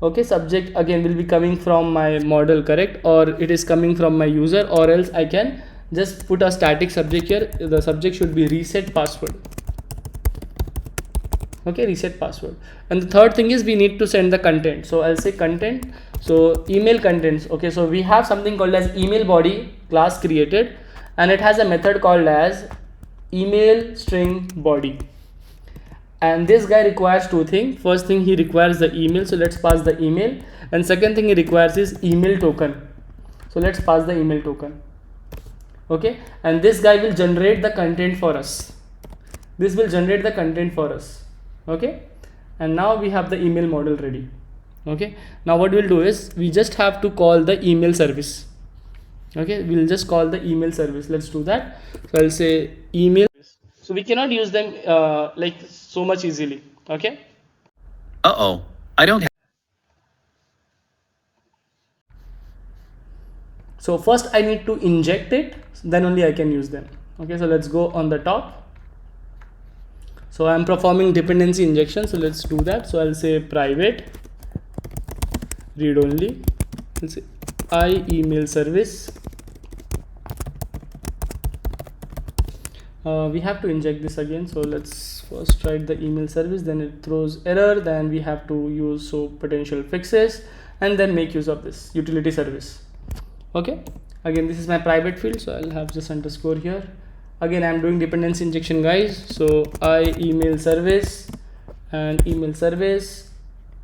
Okay, subject again will be coming from my model, correct, or it is coming from my user, or else I can just put a static subject here. The subject should be reset password. Okay, reset password. And the third thing is we need to send the content. So I'll say content, so email contents. Okay, so we have something called as email body class created, and it has a method called as email string body. And this guy requires two things. First thing, he requires the email, so let's pass the email. And second thing he requires is email token, so let's pass the email token. Okay, and this guy will generate the content for us. This will generate the content for us. Okay, and now we have the email model ready. Okay, now what we'll do is we just have to call the email service. Okay, we'll just call the email service. Let's do that. So I'll say email. So we cannot use them like so much easily. Okay, I don't have. so first I need to inject it, then only I can use them. Okay, so let's go on the top. So I'm performing dependency injection, so let's do that. So I'll say private read only. I'll say I email service. We have to inject this again, so let's first write the email service, then it throws error, then we have to use so potential fixes, and then make use of this utility service. Okay, again this is my private field, so I'll have just underscore here. Again I'm doing dependency injection, guys. So I email service and email service.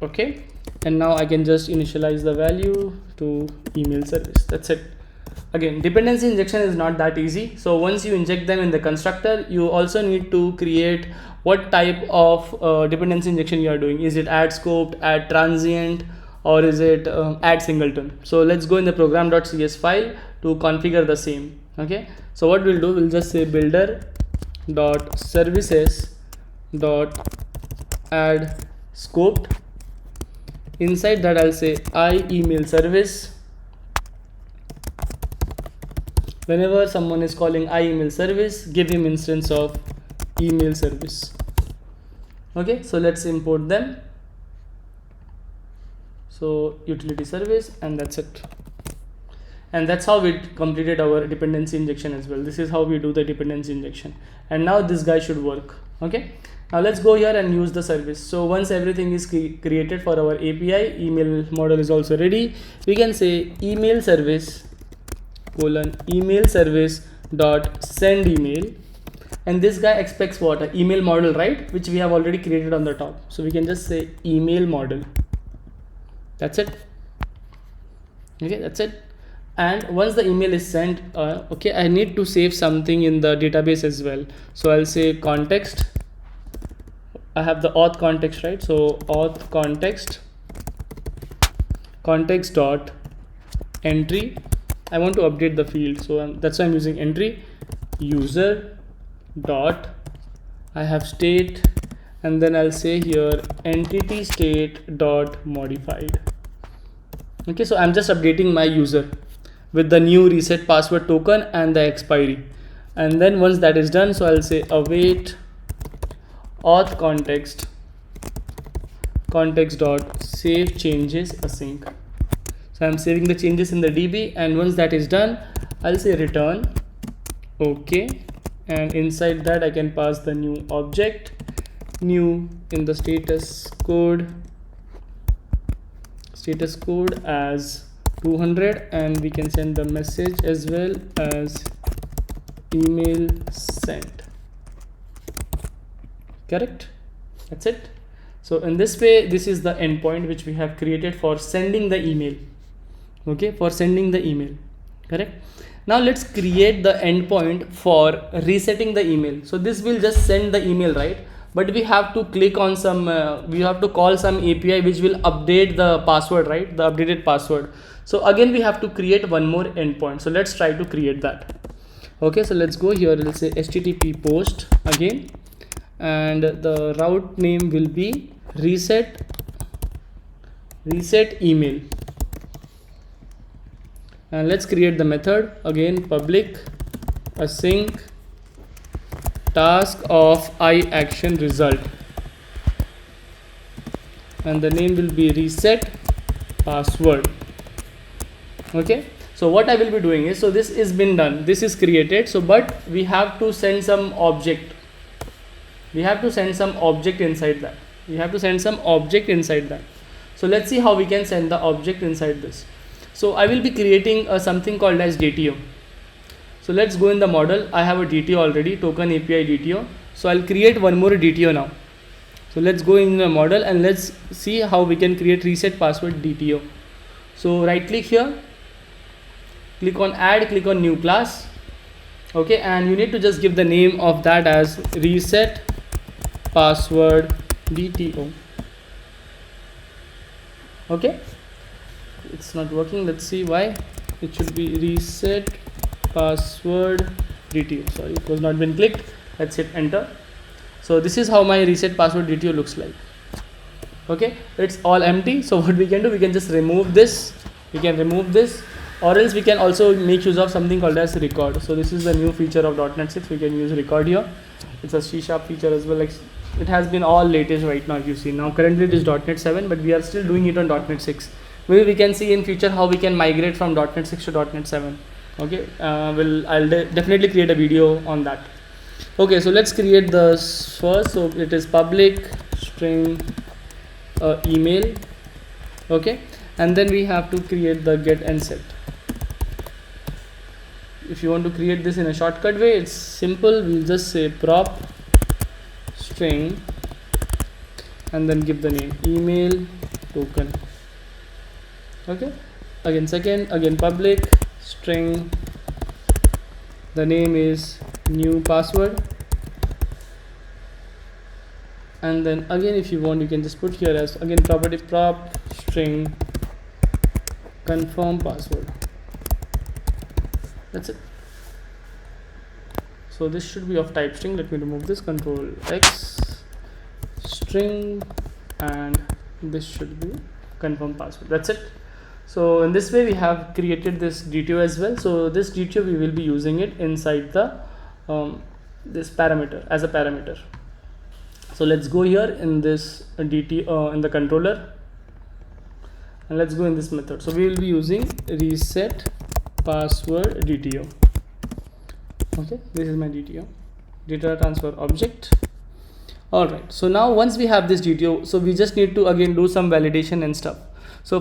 Okay, and now I can just initialize the value to email service. That's it. Again, dependency injection is not that easy. So once you inject them in the constructor, you also need to create what type of dependency injection you are doing. Is it add scoped, add transient, or is it add singleton? So let's go in the program.cs file to configure the same. Okay, so what we'll do, we'll just say builder dot services dot add scoped. Inside that I'll say I email service. Whenever someone is calling I email service, give him instance of email service. Okay, so let's import them. So utility service, and that's it. And that's how we completed our dependency injection as well. This is how we do the dependency injection, and now this guy should work. Okay, now let's go here and use the service. So once everything is created for our API, email model is also ready. We can say email service colon email service dot send email, and this guy expects what? An email model, right, which we have already created on the top. So we can just say email model. That's it. Okay, that's it. And once the email is sent, okay, I need to save something in the database as well. So I'll say context. I have the auth context, right? So auth context dot entry. I want to update the field, so that's why I'm using entry user dot, I have state, and then I'll say here entity state dot modified. Okay, so I'm just updating my user with the new reset password token and the expiry. And then once that is done, so I'll say await auth context dot save changes async. So I'm saving the changes in the DB, and once that is done, I'll say return. Okay, and inside that I can pass the new object, new in the status code as 200, and we can send the message as well as email sent. Correct? That's it. So in this way, this is the endpoint which we have created for sending the email. Okay, for sending the email. Correct? Now let's create the endpoint for resetting the email. So this will just send the email, right? But we have to click on some, we have to call some API which will update the password, right? The updated password. So again, we have to create one more endpoint. So let's try to create that. Okay, so let's go here. Let's say HTTP post again, and the route name will be reset email. And let's create the method again, public async task of I action result. and the name will be reset password. Okay, so what I will be doing is, so this is been done, this is created, so but we have to send some object, inside that, so let's see how we can send the object inside this. So I will be creating something called as DTO. So let's go in the model. I have a DTO already, token API DTO. So I'll create one more DTO now. So let's go in the model and let's see how we can create reset password DTO. So right click here, click on add, click on new class. Okay, and you need to just give the name of that as reset password DTO. Okay, it's not working, let's see why. It should be reset password DTO. Sorry, it was not been clicked. Let's hit enter. So this is how my reset password DTO looks like. Okay, it's all empty. So what we can do, we can just remove this, or else we can also make use of something called as record. So this is the new feature of .NET 6. We can use record here. It's a C# feature as well. Like it has been all latest right now. If you see now, currently it is .NET 7, but we are still doing it on .NET 6. Maybe we can see in future how we can migrate from .NET 6 to .NET 7. Okay, I'll definitely create a video on that. Okay, so let's create this first. So it is public string email. Okay, and then we have to create the get and set. If you want to create this in a shortcut way, it's simple. We'll just say prop string and then give the name email token. Okay, again public string, the name is new password, and then again if you want you can just put here as again property prop string confirm password. That's it. So this should be of type string. Let me remove this, control X, string, and this should be confirm password. That's it. So in this way we have created this DTO as well. So this DTO we will be using it inside the this parameter as a parameter. So let's go here in this DTO in the controller, and let's go in this method. So we will be using reset password DTO. Okay, this is my DTO, data transfer object. All right, so now once we have this DTO, so we just need to again do some validation and stuff. So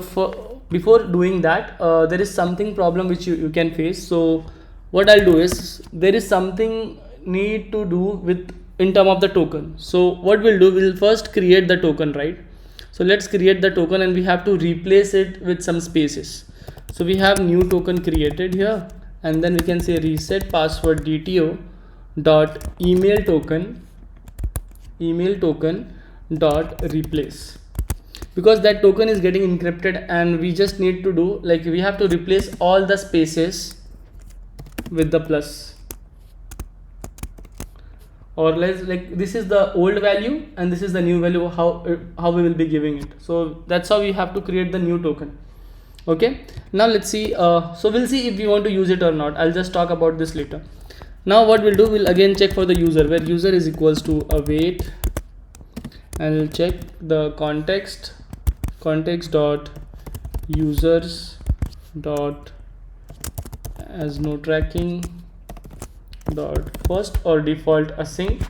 before doing that, there is something problem which you can face. So what I'll do is, there is something need to do with in term of the token. So what we'll do, we'll first create the token, right? So let's create the token and we have to replace it with some spaces. So we have new token created here, and then we can say reset password DTO dot email token dot replace, because that token is getting encrypted and we just need to do like we have to replace all the spaces with the plus, or let's like this is the old value and this is the new value, how we will be giving it. So that's how we have to create the new token. Okay, now let's see. So we'll see if we want to use it or not. I'll just talk about this later. Now what we'll do, we'll again check for the user, where user is equals to await, and we'll check the context dot users dot as no tracking dot first or default async,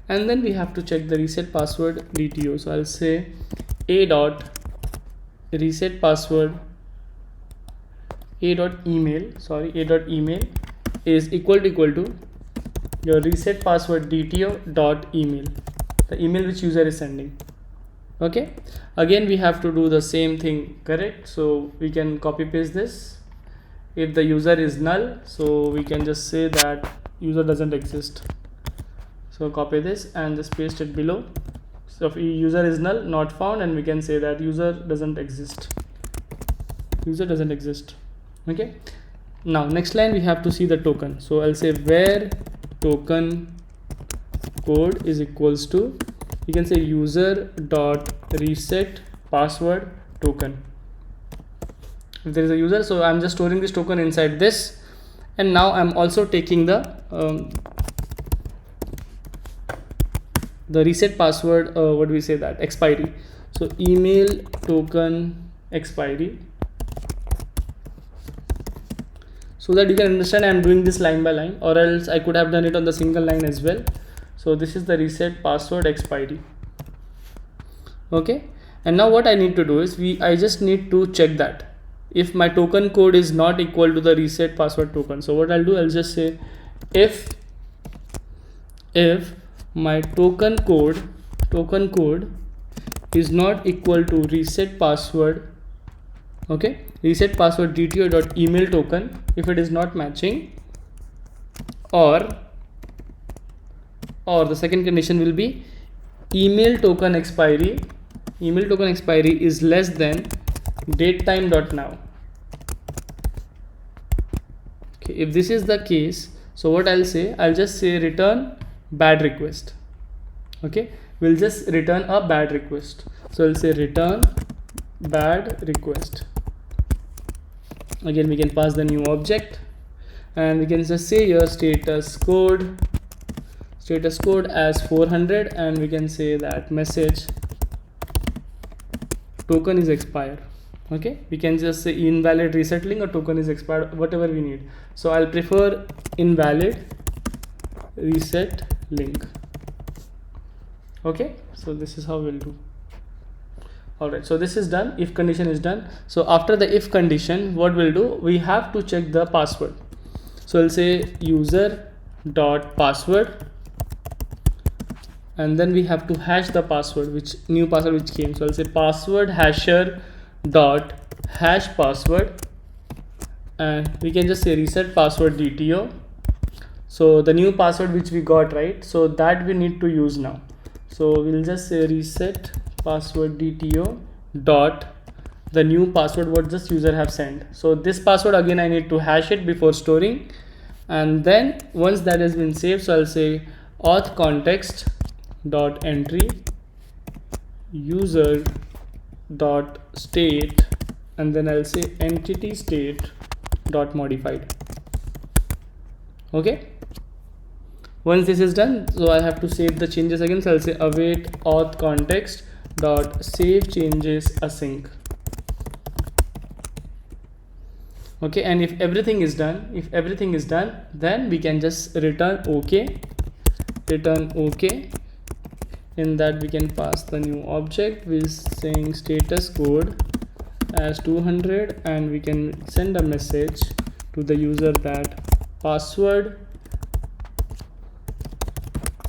and then we have to check the reset password DTO. So I'll say a dot reset password a dot email is equal to your reset password DTO dot email, the email which user is sending. Okay, again we have to do the same thing, correct? So we can copy paste this. If the user is null, so we can just say that user doesn't exist. So copy this and just paste it below. So if user is null, not found, and we can say that user doesn't exist. Okay, now next line we have to see the token. So I'll say where token code is equals to, you can say user dot reset password token. If there is a user, so I'm just storing this token inside this, and now I'm also taking the the reset password, what do we say, that expiry. So email token expiry, so that you can understand I'm doing this line by line, or else I could have done it on the single line as well. So this is the reset password expiry. Okay, and now what I need to do is I just need to check that if my token code is not equal to the reset password token. So what I'll do, I'll just say if my token code is not equal to reset password, okay, reset password DTO dot email token, if it is not matching, or the second condition will be email token expiry is less than datetime dot now. Okay, if this is the case, so what I'll say, I'll just say return bad request. Okay, we'll just return a bad request. So I'll say return bad request. Again, we can pass the new object, and we can just say your status code as 400, and we can say that message token is expired. Okay, we can just say invalid reset link or token is expired, whatever we need. So I'll prefer invalid reset link. Okay, so this is how we'll do. Alright, so this is done, if condition is done. So after the if condition, what we'll do, we have to check the password. So I'll say user dot password, and then we have to hash the password, new password which came. So I'll say password hasher dot hash password, and we can just say reset password DTO. So the new password which we got, right, so that we need to use now. So we'll just say reset password DTO dot the new password what this user have sent. So this password, again, I need to hash it before storing, and then once that has been saved, so I'll say auth context dot entry user dot state, and then I'll say entity state dot modified. Okay, once this is done, so I have to save the changes again. So I'll say await auth context dot save changes async. Okay, and if everything is done, then we can just return OK. In that we can pass the new object with saying status code as 200, and we can send a message to the user that password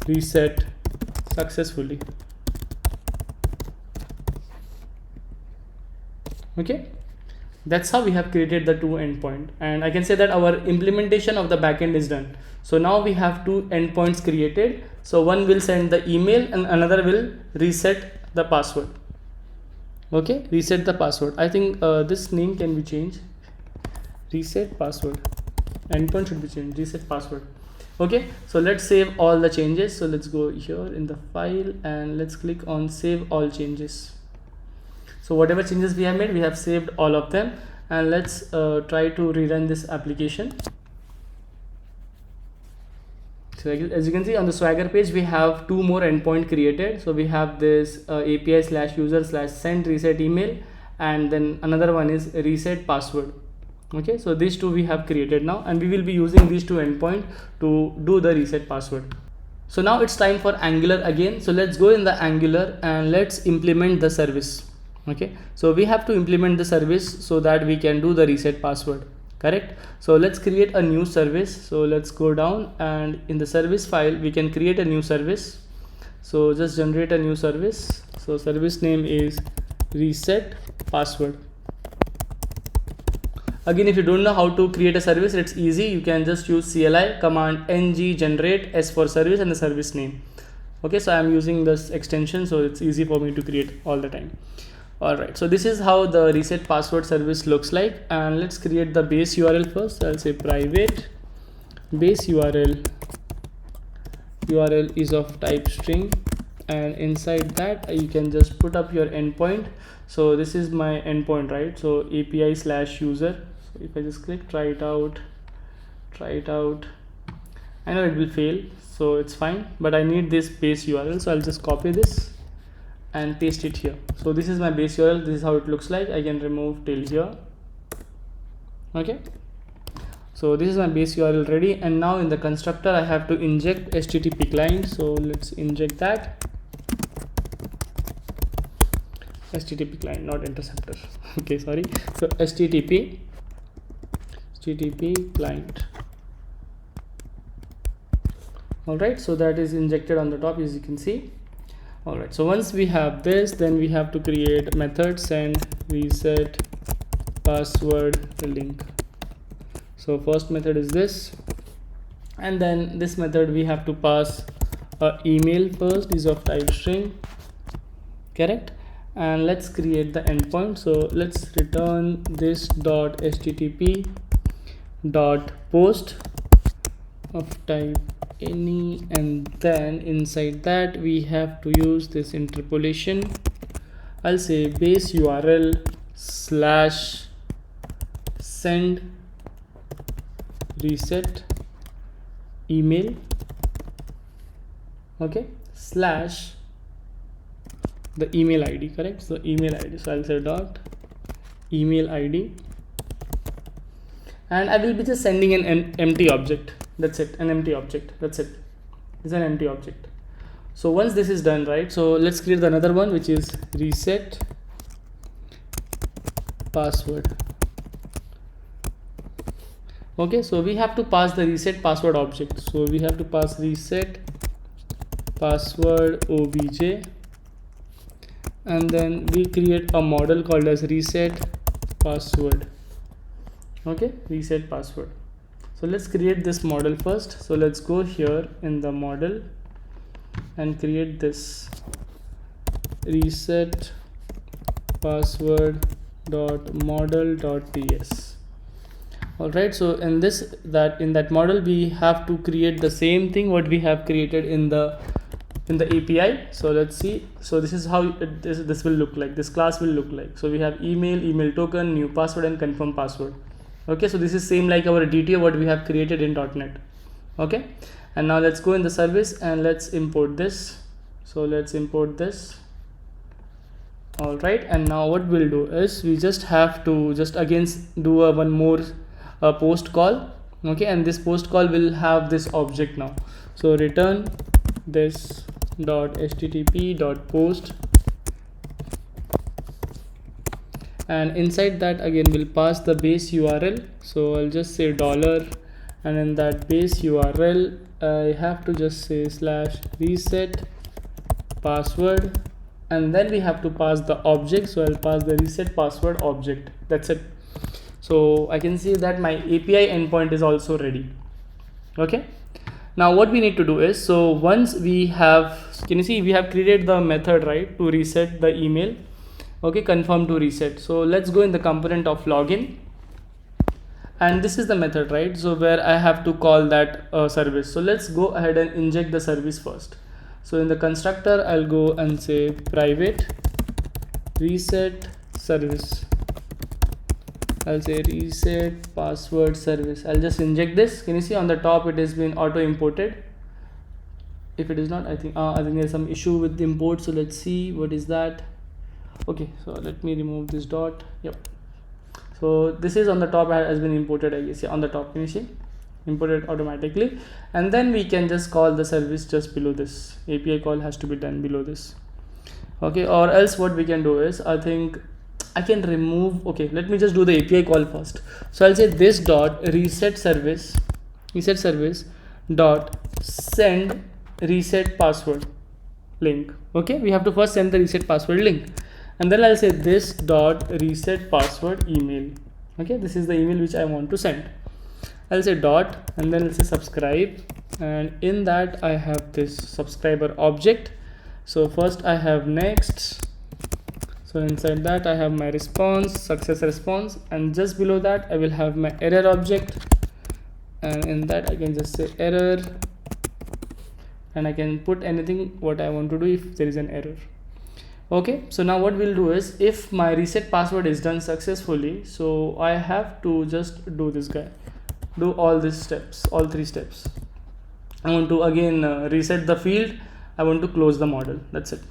reset successfully. Okay, that's how we have created the two endpoint, and I can say that our implementation of the backend is done. So now we have two endpoints created. So one will send the email and another will reset the password. Okay, reset the password. I think this name can be changed. Reset password. Endpoint should be changed. Reset password. Okay, so let's save all the changes. So let's go here in the file and let's click on save all changes. So whatever changes we have made, we have saved all of them, and let's try to rerun this application. So as you can see on the Swagger page, we have two more endpoint created. So we have this API /user/ send reset email, and then another one is reset password. Okay, so these two we have created now, and we will be using these two endpoint to do the reset password. So now it's time for Angular again. So let's go in the Angular and let's implement the service. Okay, so we have to implement the service so that we can do the reset password. Correct. So let's create a new service. So let's go down, and in the service file we can create a new service. So just generate a new service. So service name is reset password. Again, if you don't know how to create a service, it's easy. You can just use CLI command ng generate s for service and the service name. Okay, so I'm using this extension, so it's easy for me to create all the time. Alright, so this is how the reset password service looks like, and let's create the base URL first. I'll say private base URL is of type string, and inside that you can just put up your endpoint. So this is my endpoint, right? So API/user. So if I just click try it out, I know it will fail, so it's fine, but I need this base URL, so I'll just copy this and paste it here. So this is my base URL. This is how it looks like. I can remove till here. Okay, so this is my base URL ready, and now in the constructor I have to inject HTTP client. So let's inject that. HTTP client, not interceptor. Okay, sorry. So HTTP client. Alright, so that is injected on the top, as you can see. Alright, so once we have this, then we have to create method send reset password link. So first method is this, and then this method we have to pass a email first, is of type string, correct? And let's create the endpoint. So let's return this dot http dot post of type any, and then inside that we have to use this interpolation. I'll say base URL slash send reset email, okay, slash the email ID, correct? So email ID, so I'll say dot email ID, and I will be just sending an empty object. That's it, an empty object. That's it. It's an empty object. So once this is done, right, so let's create another one, which is reset password. Okay, so we have to pass the reset password object. So we have to pass reset password obj, and then we create a model called as reset password. Okay, reset password. So let's create this model first. So let's go here in the model and create this reset password dot model dot ts. Alright, so in that model we have to create the same thing what we have created in the API. So let's see. So this is how this will look like. This class will look like. So we have email token, new password, and confirm password. Okay, so this is same like our DTO what we have created in .NET. Okay, and now let's go in the service and let's import this. So let's import this. All right, and now what we'll do is we just have to just again do a one more post call. Okay, and this post call will have this object now. So return this dot http dot post, and inside that again we'll pass the base URL. So I'll just say dollar, and in that base URL I have to just say slash reset password, and then we have to pass the object. So I'll pass the reset password object. That's it. So I can see that my API endpoint is also ready. Okay, now what we need to do is, so once we have, can you see we have created the method, right, to reset the email. Okay, confirm to reset. So let's go in the component of login, and this is the method, right, so where I have to call that service. So let's go ahead and inject the service first. So in the constructor I'll go and say private reset service. I'll say reset password service. I'll just inject this. Can you see on the top it has been auto imported? If it is not, I think there's some issue with the import. So let's see what is that. Okay, so let me remove this dot. Yep, so this is on the top, has been imported, I guess. Yeah, on the top, can you see imported automatically, and then we can just call the service just below this. API call has to be done below this. Okay, or else what we can do is, I think I can remove. Okay, let me just do the API call first. So I'll say this dot reset service dot send reset password link. Okay, we have to first send the reset password link, and then I'll say this dot reset password email. Okay, this is the email which I want to send. I'll say dot, and then I'll say subscribe, and in that I have this subscriber object. So first I have next. So inside that I have my response, success response, and just below that I will have my error object, and in that I can just say error, and I can put anything what I want to do if there is an error. Okay, so now what we'll do is, if my reset password is done successfully, so I have to just do this guy, do all these steps, all three steps. I want to again reset the field, I want to close the model, that's it.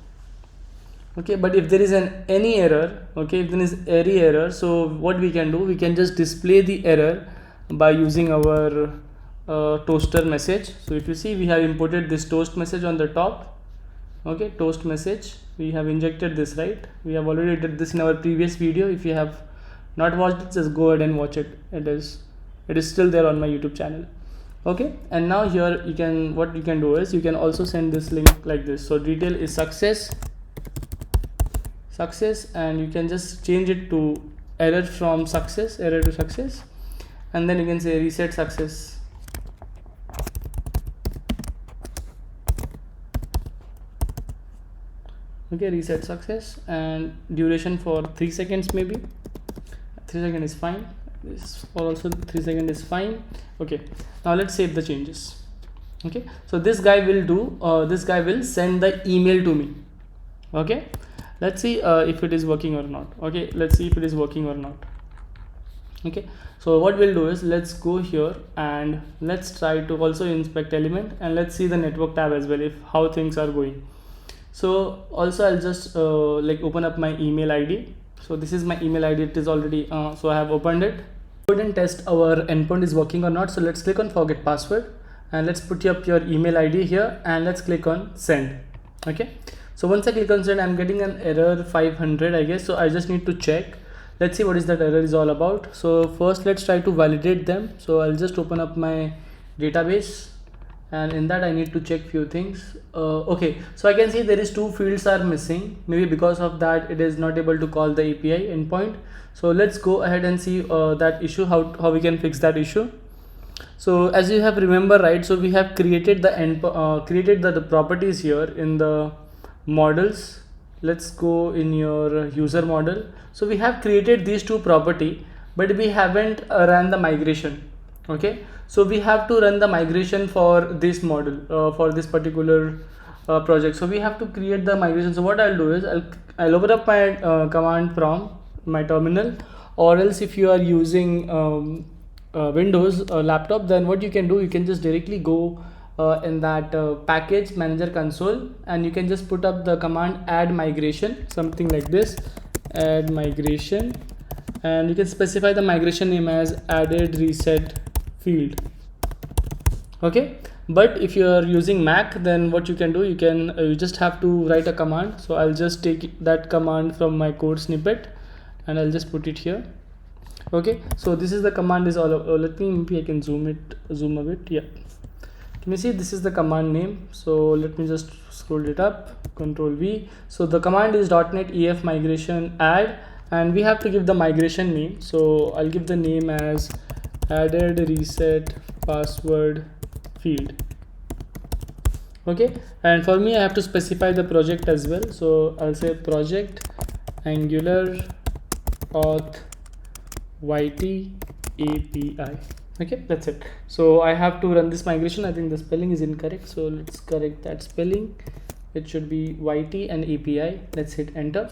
Okay, but if there is any error, okay, if there is any error, so what we can do, we can just display the error by using our toaster message. So if you see, we have imported this toast message on the top. Okay, toast message, we have injected this, right? We have already did this in our previous video. If you have not watched it, just go ahead and watch it. It is still there on my YouTube channel. Okay, and now here you can, what you can do is you can also send this link like this. So detail is success, and you can just change it to error from success, error to success, and then you can say reset success. Okay, reset success, and duration for 3 seconds, maybe 3 seconds is fine. This also 3 seconds is fine. Okay, now let's save the changes. Okay, so this guy will do this guy will send the email to me. Okay, let's see if it is working or not. Okay, let's see if it is working or not. Okay, so what we'll do is, let's go here and let's try to also inspect element, and let's see the network tab as well, if how things are going. So also I'll just like open up my email ID. So this is my email ID, it is already so I have opened it. Go ahead and test our endpoint is working or not. So let's click on forget password, and let's put up your email ID here, and let's click on send. Okay, so once I click on send, I'm getting an error 500, I guess. So I just need to check, let's see what is that error is all about. So first let's try to validate them. So I'll just open up my database, and in that I need to check few things. Okay, so I can see there is 2 fields are missing. Maybe because of that it is not able to call the API endpoint. So let's go ahead and see that issue, how we can fix that issue. So as you have remember, right, so we have created the created the properties here in the models. Let's go in your user model. So we have created these 2 property, but we haven't run the migration. Okay, so we have to run the migration for this model, for this particular project. So we have to create the migration. So what I'll do is I'll open up my command from my terminal, or else if you are using Windows laptop, then what you can do, you can just directly go in that package manager console, and you can just put up the command add migration, something like this, add migration, and you can specify the migration name as added reset field. Okay, but if you are using Mac, then what you can do, you just have to write a command. So I'll just take that command from my code snippet, and I'll just put it here. Okay, so this is the command is all let me, maybe I can zoom a bit. Yeah, can you see this is the command name? So let me just scroll it up, Control V. So the command is .NET EF migration add, and we have to give the migration name. So I'll give the name as added reset password field. Okay, and for me I have to specify the project as well. So I'll say project Angular Auth YT API. Okay, that's it. So I have to run this migration. I think the spelling is incorrect, so let's correct that spelling. It should be YT and API. Let's hit enter.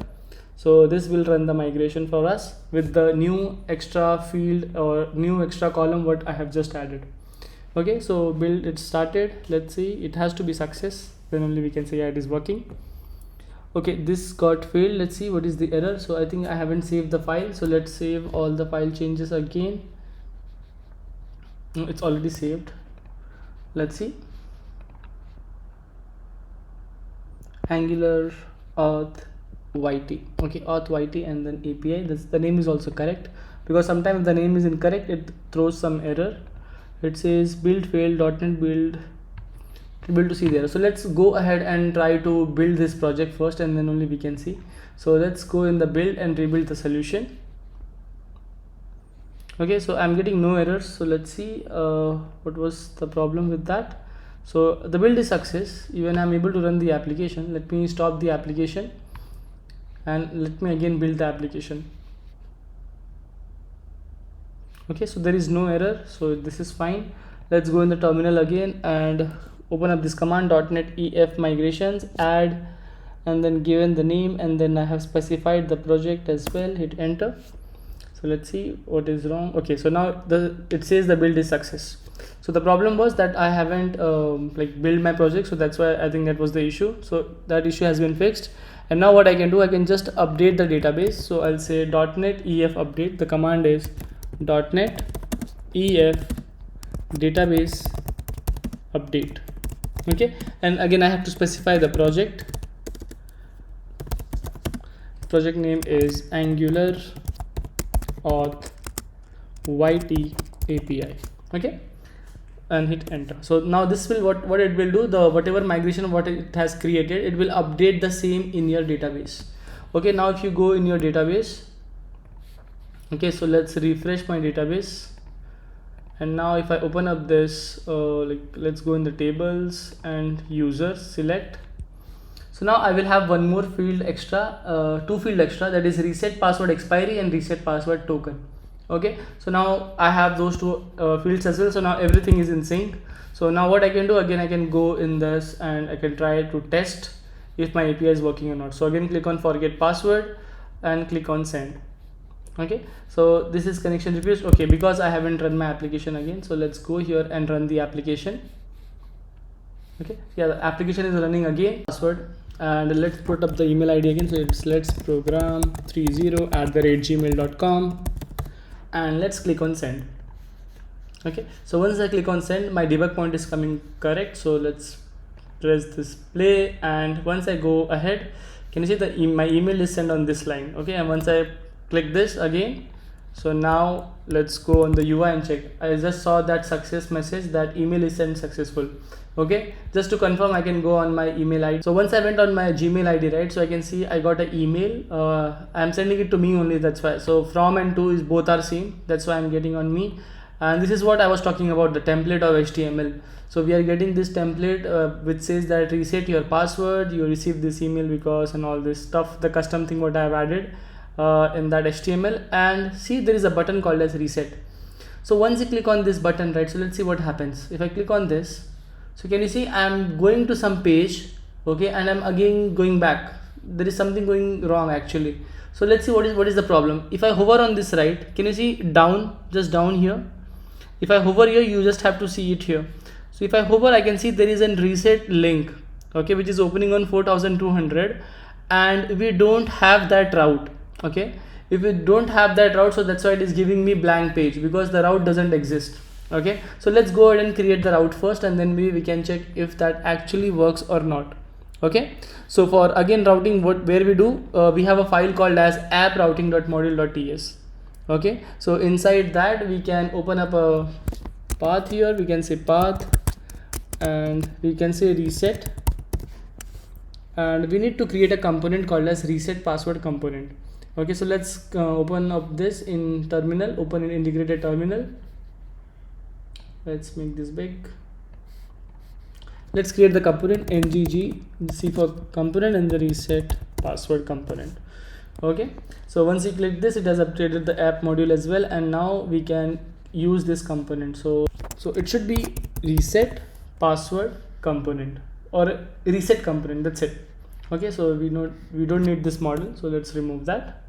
So this will run the migration for us with the new extra field or new extra column what I have just added. Okay, so build it started. Let's see, it has to be success, then only we can say yeah, it is working. Okay, this got failed. Let's see what is the error. So I think I haven't saved the file, so let's save all the file changes again. It's already saved. Let's see, Angular Auth YT. Okay, Auth YT and then API. The name is also correct, because sometimes the name is incorrect, it throws some error. It says build failed, .NET build to see there. So let's go ahead and try to build this project first, and then only we can see. So let's go in the build and rebuild the solution. Okay, so I'm getting no errors. So let's see what was the problem with that. So the build is success, even I'm able to run the application. Let me stop the application and let me again build the application. Okay, so there is no error, so this is fine. Let's go in the terminal again and open up this command .NET EF migrations add, and then given the name, and then I have specified the project as well. Hit enter. So So let's see what is wrong. Okay, so now it says the build is success. So the problem was that I haven't like built my project, so that's why I think that was the issue. So that issue has been fixed, and now what I can do, I can just update the database. So I'll say .NET EF update. The command is .NET EF database update. Okay, and again I have to specify the project. Project name is Angular Auth YT API. Okay, and hit enter. So now this will what it will do, the whatever migration what it has created, it will update the same in your database. Okay, now if you go in your database, okay, so let's refresh my database, and now if I open up this let's go in the tables and users, select. So now I will have one more field extra, two field extra, that is reset password expiry and reset password token. Okay, so now I have those two fields as well. So now everything is in sync. So now what I can do, again I can go in this and I can try to test if my API is working or not. So again click on forget password and click on send. Okay, so this is connection refused. Okay, because I haven't run my application again, so let's go here and run the application. Okay, yeah, the application is running again. Password, and let's put up the email ID again. So it's let's program30@gmail.com, and let's click on send. Okay, so once I click on send, my debug point is coming correct. So let's press this play, and once I go ahead, can you see my email is sent on this line? Okay, and once I click this again, so now let's go on the UI and check. I just saw that success message that email is sent successful. Okay, just to confirm, I can go on my email ID. So once I went on my Gmail ID, right, so I can see I got an email. I'm sending it to me only, that's why. So from and to is both are same, that's why I'm getting on me. And this is what I was talking about, the template of HTML. So we are getting this template which says that reset your password, you receive this email because, and all this stuff, the custom thing what I have added in that HTML. And see, there is a button called as reset. So once you click on this button, right, so let's see what happens. If I click on this, so can you see I'm going to some page, okay, and I'm again going back. There is something going wrong actually. So let's see what is the problem. If I hover on this, right, can you see down, just down here? If I hover here, you just have to see it here. So if I hover, I can see there is a reset link, okay, which is opening on 4200, and we don't have that route. Okay, if we don't have that route, so that's why it is giving me blank page, because the route doesn't exist. Okay, so let's go ahead and create the route first, and then we can check if that actually works or not. Okay, so for again routing, where we do, we have a file called as app.routing.module.ts. okay, so inside that we can open up a path here. We can say path, and we can say reset, and we need to create a component called as reset password component. Okay, so let's open up this in terminal, open an integrated terminal. Let's make this big. Let's create the component ngc for component and the reset password component. Okay, so once you click this, it has updated the app module as well, and now we can use this component. So it should be reset password component or reset component, that's it. Okay, so we don't need this model, so let's remove that.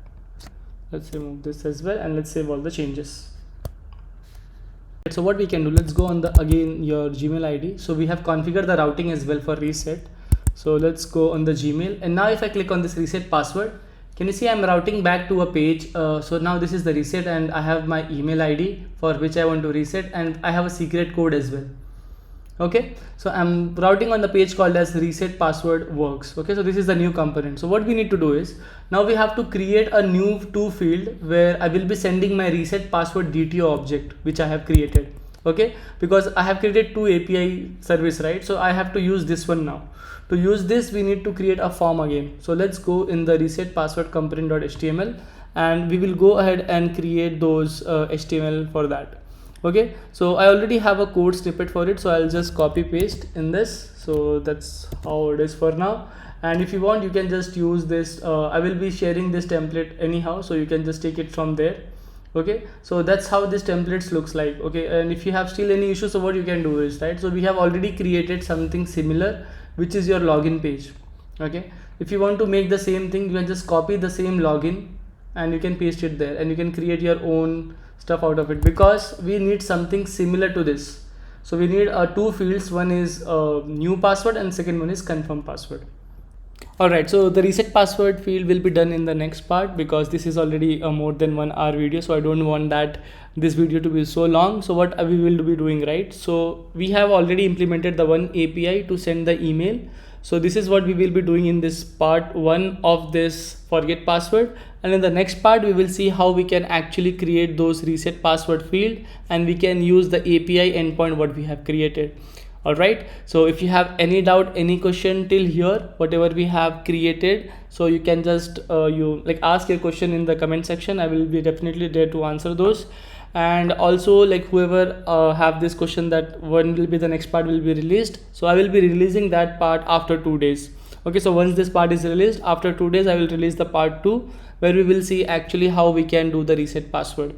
Let's remove this as well, and let's save all the changes. So what we can do, let's go on the again your Gmail ID. So we have configured the routing as well for reset. So let's go on the Gmail, and now if I click on this reset password, can you see I'm routing back to a page. So now this is the reset, and I have my email ID for which I want to reset, and I have a secret code as well. Okay, so I'm routing on the page called as reset password works. Okay, so this is the new component. So what we need to do is, now we have to create a new to field where I will be sending my reset password DTO object which I have created. Okay, because I have created two API service, right? So I have to use this one now. To use this, we need to create a form again. So let's go in the reset password component.html, and we will go ahead and create those HTML for that. Okay, so I already have a code snippet for it, so I'll just copy paste in this. So that's how it is for now, and if you want, you can just use this. I will be sharing this template anyhow, so you can just take it from there. Okay, so that's how this templates looks like. Okay, and if you have still any issues, so what you can do is, right, so we have already created something similar, which is your login page. Okay, if you want to make the same thing, you can just copy the same login and you can paste it there, and you can create your own stuff out of it, because we need something similar to this. So we need two fields. One is new password and second one is confirm password. Alright, so the reset password field will be done in the next part, because this is already a more than 1 hour video, so I don't want that this video to be so long. So what we will be doing, right? So we have already implemented the one API to send the email. So this is what we will be doing in this part 1 of this forget password, and in the next part we will see how we can actually create those reset password field, and we can use the API endpoint what we have created. Alright, so if you have any doubt, any question till here, whatever we have created, so you can just ask your question in the comment section. I will be definitely there to answer those. And also, like, whoever have this question that when will be the next part will be released, so I will be releasing that part after 2 days. Okay, so once this part is released, after 2 days I will release the part 2, where we will see actually how we can do the reset password.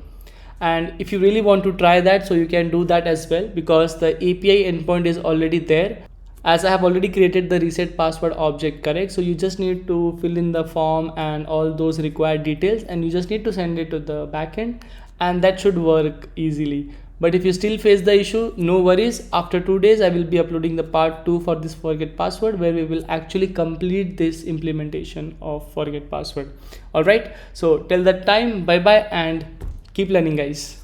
And if you really want to try that, so you can do that as well, because the API endpoint is already there, as I have already created the reset password object, correct? So you just need to fill in the form and all those required details, and you just need to send it to the backend, and that should work easily. But if you still face the issue, no worries. After 2 days I will be uploading the part 2 for this forget password, where we will actually complete this implementation of forget password. All right, so till that time, bye bye, and keep learning, guys.